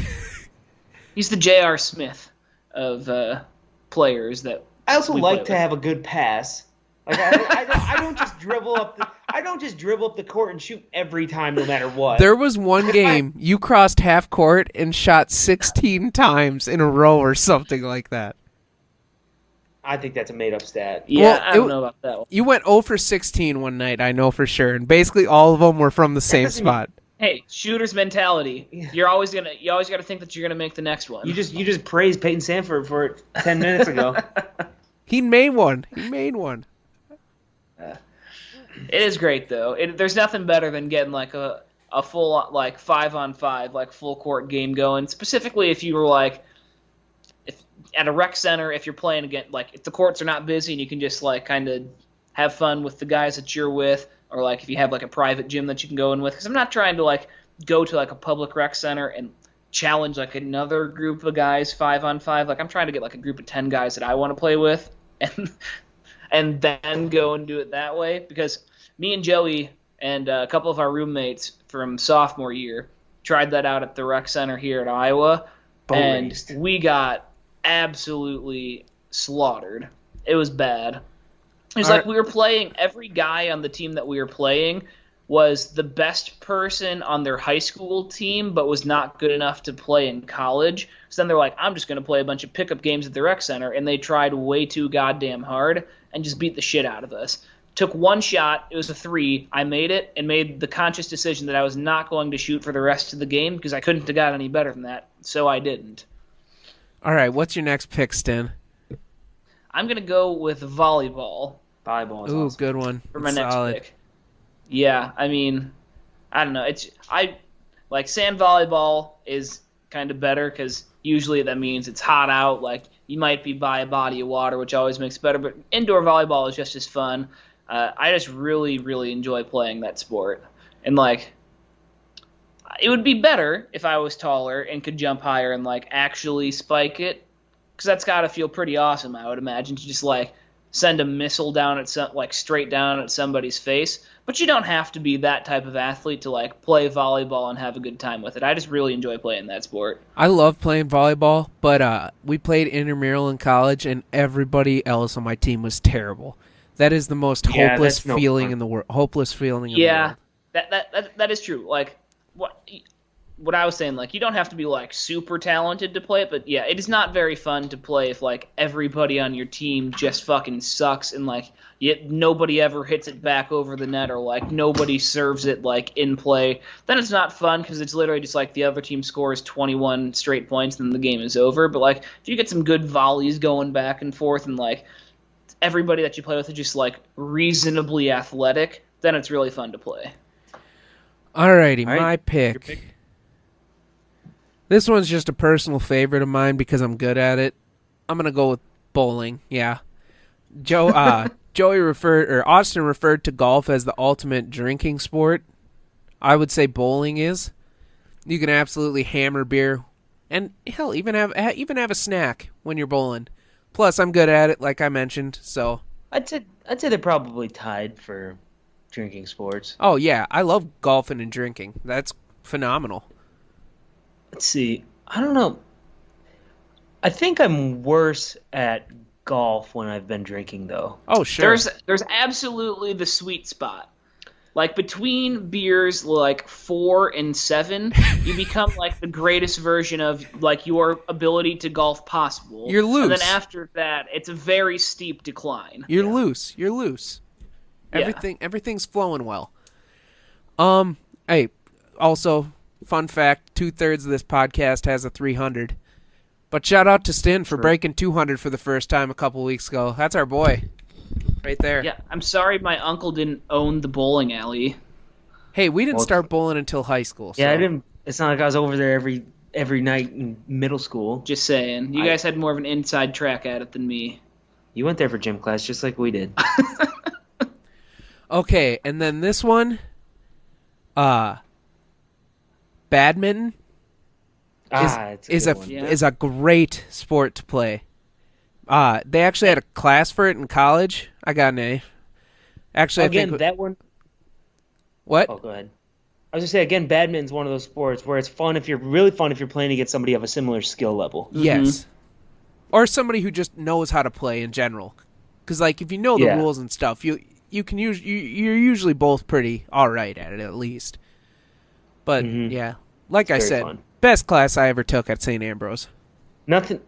He's the J.R. Smith of players that. I also we like play to have a good pass. Like I don't just dribble up the court and shoot every time, no matter what. There was one game you crossed half court and shot 16 times in a row or something like that. I think that's a made-up stat. Yeah, Well, I don't know about that one. You went 0 for 16 one night, I know for sure, and basically all of them were from the same doesn't mean- spot. Hey, shooter's mentality. Yeah. You always got to think that you're gonna make the next one. You just praised Peyton Sanford for it 10 minutes ago. He made one. It is great though. There's nothing better than getting like a full like 5-on-5 like full court game going. Specifically if you were like if at a rec center, if you're playing again like if the courts are not busy and you can just like kind of have fun with the guys that you're with, or like if you have like a private gym that you can go in with. Because I'm not trying to like go to like a public rec center and challenge like another group of guys 5-on-5. Like I'm trying to get like a group of 10 guys that I want to play with and then go and do it that way. Because me and Joey and a couple of our roommates from sophomore year tried that out at the rec center here in Iowa, and we got absolutely slaughtered. It was bad. It was like we were playing, every guy on the team that we were playing was the best person on their high school team, but was not good enough to play in college. So then they're like, I'm just going to play a bunch of pickup games at the rec center, and they tried way too goddamn hard and just beat the shit out of us. Took one shot, it was a 3, I made it, and made the conscious decision that I was not going to shoot for the rest of the game because I couldn't have got any better than that, so I didn't. All right, what's your next pick, Stan? I'm going to go with volleyball. Volleyball is Ooh, awesome. good one. For my That's solid. next pick. Yeah, I mean, I don't know. Like sand volleyball is kind of better because usually that means it's hot out. Like you might be by a body of water, which always makes it better. But indoor volleyball is just as fun. I just really, really enjoy playing that sport. And like, it would be better if I was taller and could jump higher and like actually spike it, because that's got to feel pretty awesome. I would imagine to just like send a missile down at straight down at somebody's face. But you don't have to be that type of athlete to like play volleyball and have a good time with it. I just really enjoy playing that sport. I love playing volleyball, but we played intramural in college, and everybody else on my team was terrible. That is the most hopeless feeling in the world. Hopeless feeling in the world. Yeah, that is true. Like what I was saying, like you don't have to be like super talented to play it, but yeah, it is not very fun to play if like everybody on your team just fucking sucks and like yet nobody ever hits it back over the net or like nobody serves it like in play. Then it's not fun because it's literally just like the other team scores 21 straight points and then the game is over. But like if you get some good volleys going back and forth and like everybody that you play with is just like reasonably athletic, then it's really fun to play. Alrighty, All right, my pick. This one's just a personal favorite of mine because I'm good at it. I'm gonna go with bowling. Yeah, Austin referred to golf as the ultimate drinking sport. I would say bowling is. You can absolutely hammer beer, and hell, even have a snack when you're bowling. Plus, I'm good at it, like I mentioned. So I'd say they're probably tied for drinking sports. oh yeah, I love golfing and drinking. That's phenomenal. Let's see. I don't know. I think I'm worse at golf when I've been drinking, though. Oh sure. There's absolutely the sweet spot. Like between beers like 4 and 7, you become like the greatest version of like your ability to golf possible. You're loose. And then after that, it's a very steep decline. You're loose. Yeah. Everything's flowing well. Hey, also, fun fact, 2/3 of this podcast has a 300. But shout out to Stin for breaking 200 for the first time a couple weeks ago. That's our boy. Right there. Yeah, I'm sorry my uncle didn't own the bowling alley. Hey, we didn't start bowling until high school. So. Yeah, I didn't. It's not like I was over there every night in middle school. Just saying. You guys had more of an inside track at it than me. You went there for gym class just like we did. Okay, and then this one, badminton is a great sport to play. They actually had a class for it in college. I got an A. Actually, again, I think that one. What? Oh, go ahead. I was gonna say again, badminton's one of those sports where it's fun if you're playing against somebody of a similar skill level. Yes. Or somebody who just knows how to play in general. Because like if you know the rules and stuff, you're usually both pretty all right at it at least. But yeah, like I said, best class I ever took at St. Ambrose. Nothing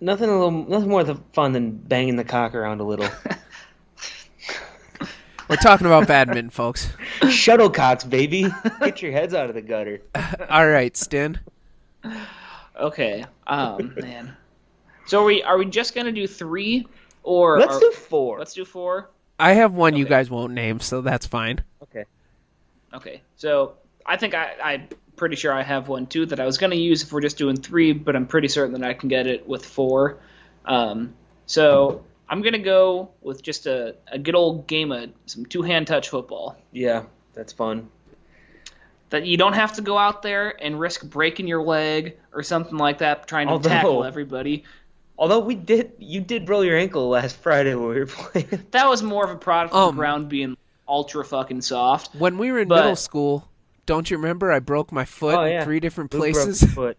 more fun than banging the cock around a little. We're talking about badminton, folks. Shuttlecocks, baby. Get your heads out of the gutter. All right, Stin. Okay. Man. So are we just gonna do 3, or let's do 4? Let's do 4. I have one you guys won't name, so that's fine. Okay. So I think I'm pretty sure I have one too that I was gonna use if we're just doing 3, but I'm pretty certain that I can get it with 4. So I'm going to go with just a good old game of some two-hand touch football. Yeah, that's fun. That you don't have to go out there and risk breaking your leg or something like that trying to tackle everybody. Although you did roll your ankle last Friday when we were playing. That was more of a product of the ground being ultra fucking soft. When we were in middle school, don't you remember I broke my foot in 3 different Luke broke places? his foot.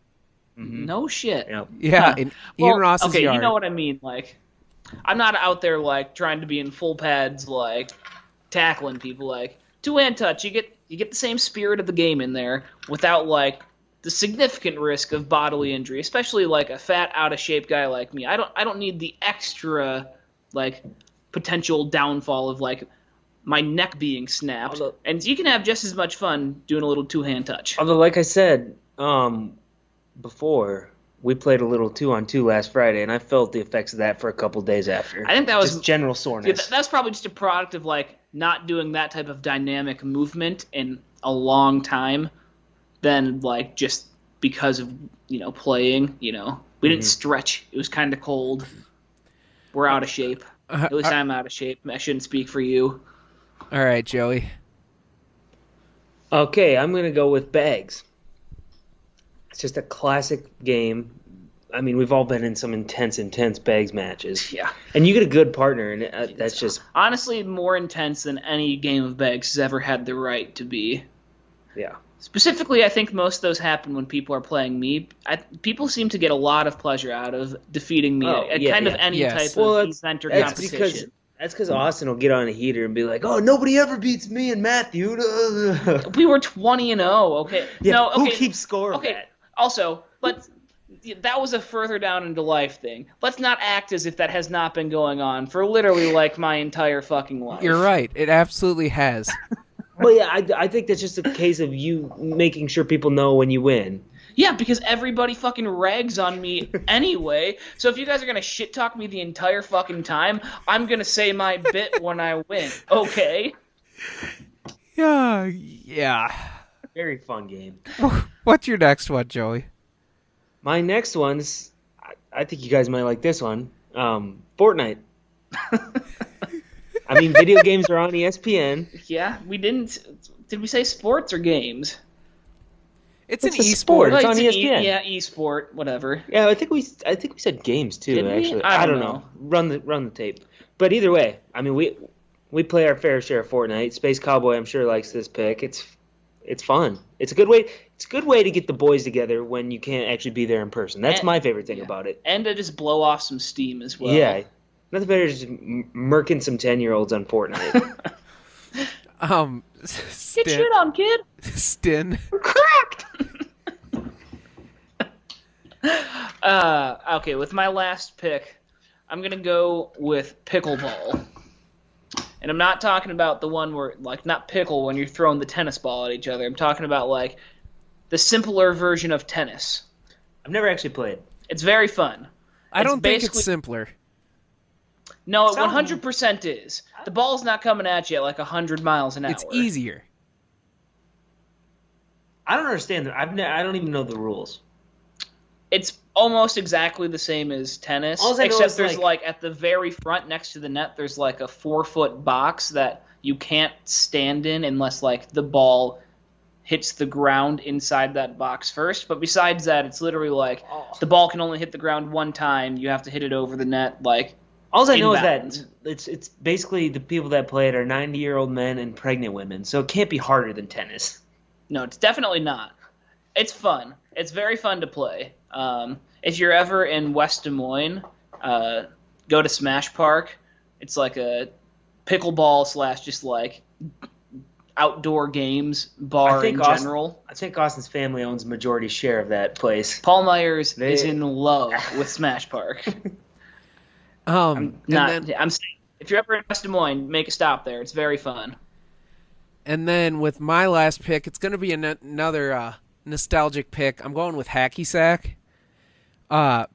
Mm-hmm. No shit. Yep. Yeah, in Ian Ross's okay, yard. you know what I mean. Like, I'm not out there like trying to be in full pads, like tackling people. Like 2-hand touch, you get the same spirit of the game in there without like the significant risk of bodily injury, especially like a fat, out of shape guy like me. I don't need the extra like potential downfall of like my neck being snapped. And you can have just as much fun doing a little 2-hand touch. Although, like I said before, we played a little 2-on-2 last Friday, and I felt the effects of that for a couple days after. I think that was just general soreness. Yeah, that's probably just a product of like not doing that type of dynamic movement in a long time, than like just because of playing. We didn't stretch. It was kind of cold. We're out of shape. At least I'm out of shape. I shouldn't speak for you. All right, Joey. Okay, I'm gonna go with bags. It's just a classic game. I mean, we've all been in some intense bags matches. Yeah. And you get a good partner, and that's just... Honestly, more intense than any game of bags has ever had the right to be. Yeah. Specifically, I think most of those happen when people are playing me. People seem to get a lot of pleasure out of defeating me at any type of event or competition. That's because Austin will get on a heater and be like, "Oh, nobody ever beats me and Matthew." We were 20-0. Okay. Yeah, no. Okay. Who keeps score of Okay. that? Also, that was a further down into life thing. Let's not act as if that has not been going on for literally like my entire fucking life. You're right. It absolutely has. Well, yeah, I think that's just a case of you making sure people know when you win. Yeah, because everybody fucking rags on me anyway. So if you guys are gonna shit talk me the entire fucking time, I'm gonna say my bit when I win. Okay. Yeah. Very fun game. What's your next one, Joey? My next one's, I think you guys might like this one. Fortnite. I mean, video games are on ESPN. Yeah, we didn't. Did we say sports or games? It's an a esport. sport. It's Oh, on ESPN. esport, whatever. Yeah, I think we said games too. Did we? Actually, I don't know. Run the tape. But either way, I mean, we play our fair share of Fortnite. Space Cowboy, I'm sure, likes this pick. It's fun. It's a good way. It's a good way to get the boys together when you can't actually be there in person. That's my favorite thing about it. And to just blow off some steam as well. Yeah, nothing better than just murking some 10-year-olds on Fortnite. Get shit on, kid. Stin. Cracked. Okay, with my last pick, I'm gonna go with pickleball. And I'm not talking about the one where, like, not pickle when you're throwing the tennis ball at each other. I'm talking about, like, the simpler version of tennis. I've never actually played. It's very fun. I don't think it's simpler. No, it 100% is. The ball's not coming at you at, like, 100 miles an hour. It's easier. I don't understand. I don't even know the rules. It's almost exactly the same as tennis, except there's like at the very front next to the net, there's like a 4-foot box that you can't stand in unless like the ball hits the ground inside that box first. But besides that, it's literally like the ball can only hit the ground one time. You have to hit it over the net. Like all I know is that it's basically the people that play it are 90-year-old men and pregnant women, so it can't be harder than tennis. No, it's definitely not. It's fun. It's very fun to play. If you're ever in West Des Moines, go to Smash Park. It's like a pickleball / just like outdoor games bar in general. I think Austin's family owns a majority share of that place. Paul Myers is in love with Smash Park. I'm saying, if you're ever in West Des Moines, make a stop there. It's very fun. And then with my last pick, it's going to be another nostalgic pick. I'm going with hacky sack. My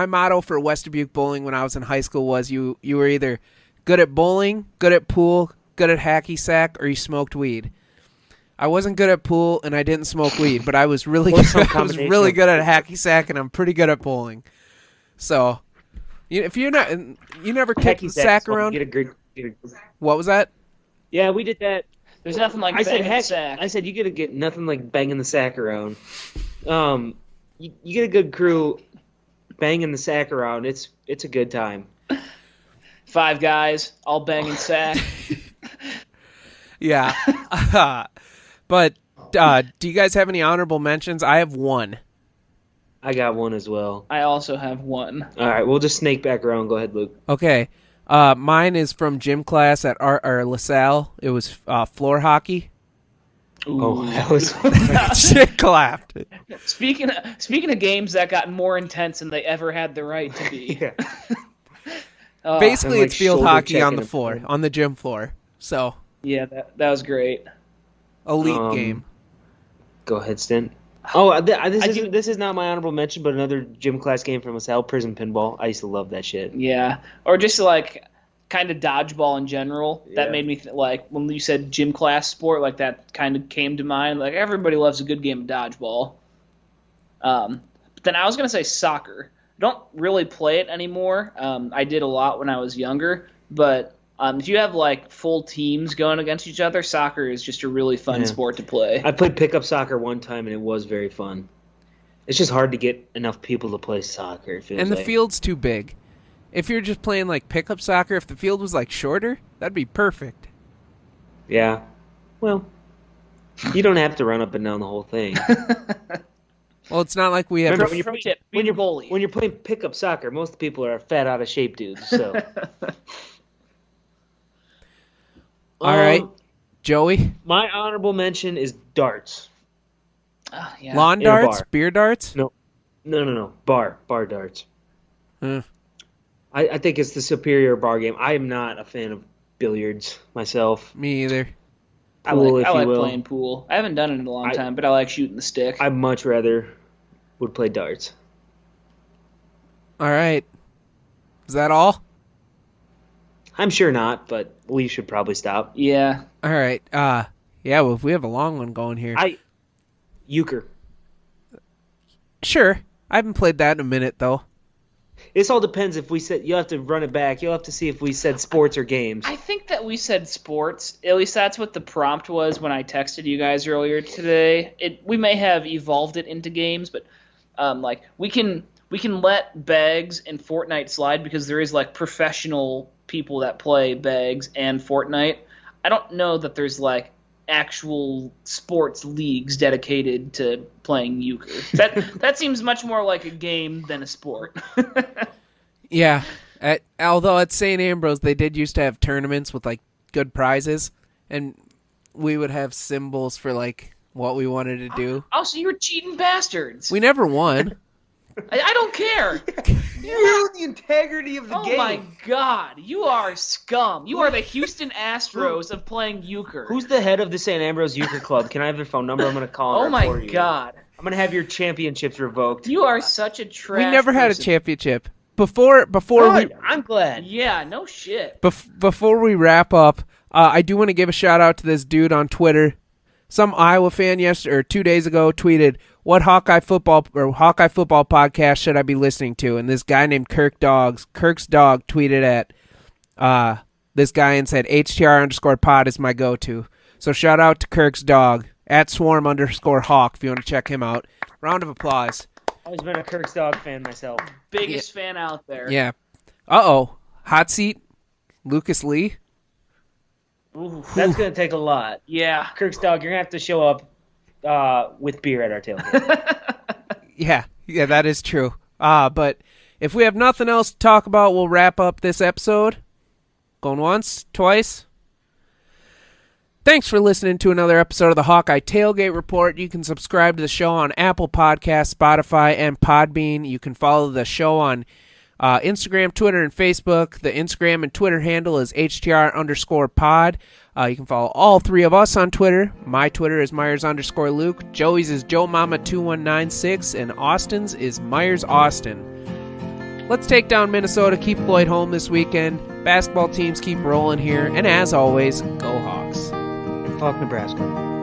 motto for West Dubuque bowling when I was in high school was you were either good at bowling, good at pool, good at hacky sack, or you smoked weed. I wasn't good at pool and I didn't smoke weed, but I was really good. I was really good at hacky sack and I'm pretty good at bowling. So, if you never kicked the sack around. What was that? Yeah, we did that. There's nothing like banging the sack. I said you gotta get nothing like banging the sack around. You get a good crew banging the sack around. It's a good time. 5 guys all banging sack. Yeah. But do you guys have any honorable mentions? I have one. I got one as well. I also have one. All right, we'll just snake back around. Go ahead, Luke. Okay. Mine is from gym class at LaSalle. It was floor hockey. Ooh. Oh, that was Shit clapped. Speaking of games that got more intense than they ever had the right to be. Yeah. Basically, like it's field shoulder hockey on checking the a floor, friend. on the gym floor. So, Yeah, that was great. elite game. Go ahead, Stint. Oh, this is not my honorable mention, but another gym class game from LaSalle, prison pinball. I used to love that shit. Yeah, or just like kind of dodgeball in general. That Yeah. made me like when you said gym class sport, like that kind of came to mind. Like everybody loves a good game of dodgeball. But then I was gonna say soccer. I don't really play it anymore. I did a lot when I was younger, but if you have like full teams going against each other, soccer is just a really fun sport to play. I played pickup soccer one time, and it was very fun. It's just hard to get enough people to play soccer. It feels And the like. field's too big. If you're just playing like pickup soccer, if the field was like shorter, that'd be perfect. Yeah. Well, you don't have to run up and down the whole thing. Well, it's not like we have. Remember, Pro tip, be the goalie. When you're playing pickup soccer, most people are fat, out of shape dudes. So. All right, Joey. My honorable mention is darts. Yeah. Lawn In a darts, bar. beer darts. No. Bar darts. Uh, I think it's the superior bar game. I am not a fan of billiards myself. me either. I Pool, like if you will. playing pool. I haven't done it in a long time, but I like shooting the stick. I much rather would play darts. All right. Is that all? I'm sure not, but we should probably stop. Yeah. All right. Yeah. Well, if we have a long one going here, Euchre. sure. I haven't played that in a minute though. This all depends if we said you'll have to run it back. You'll have to see if we said sports or games. I think that we said sports. At least that's what the prompt was when I texted you guys earlier today. We may have evolved it into games, but like we can let bags and Fortnite slide because there is like professional people that play bags and Fortnite. I don't know that there's like actual sports leagues dedicated to playing euchre. That seems much more like a game than a sport. Yeah. Although at St. Ambrose, they did used to have tournaments with like good prizes, and we would have symbols for like what we wanted to do. Oh, so you were cheating bastards. We never won. I don't care. You ruined the integrity of the game. Oh my god, you are scum. You are the Houston Astros of playing euchre. Who's the head of the St. Ambrose Euchre Club? Can I have their phone number? I'm going to call Oh and my report you. god. I'm going to have your championships revoked. You are such a trash We never had a person. championship. Before Good. I'm glad. Yeah, no shit. before we wrap up, I do want to give a shout out to this dude on Twitter. Some Iowa fan 2 days ago tweeted, "What Hawkeye football podcast should I be listening to?" And this guy named Kirk's dog tweeted at this guy and said, "HTR_pod is my go-to." So shout out to Kirk's dog at @swarm_hawk if you want to check him out. Round of applause. I've always been a Kirk's dog fan myself. Biggest fan out there. Yeah. Hot seat. Lucas Lee. Ooh. That's going to take a lot. Yeah. Kirk's dog, you're going to have to show up with beer at our tailgate. Yeah, that is true. But if we have nothing else to talk about, we'll wrap up this episode. Going once, twice. Thanks for listening to another episode of the Hawkeye Tailgate Report. You can subscribe to the show on Apple Podcasts, Spotify, and Podbean. You can follow the show on Instagram, Twitter, and Facebook. The Instagram and Twitter handle is HTR_pod. You can follow all three of us on Twitter. My Twitter is Myers_Luke. Joey's is JoeMama2196. And Austin's is MyersAustin. Let's take down Minnesota, keep Floyd home this weekend. Basketball teams keep rolling here. And as always, go Hawks. Fuck Nebraska.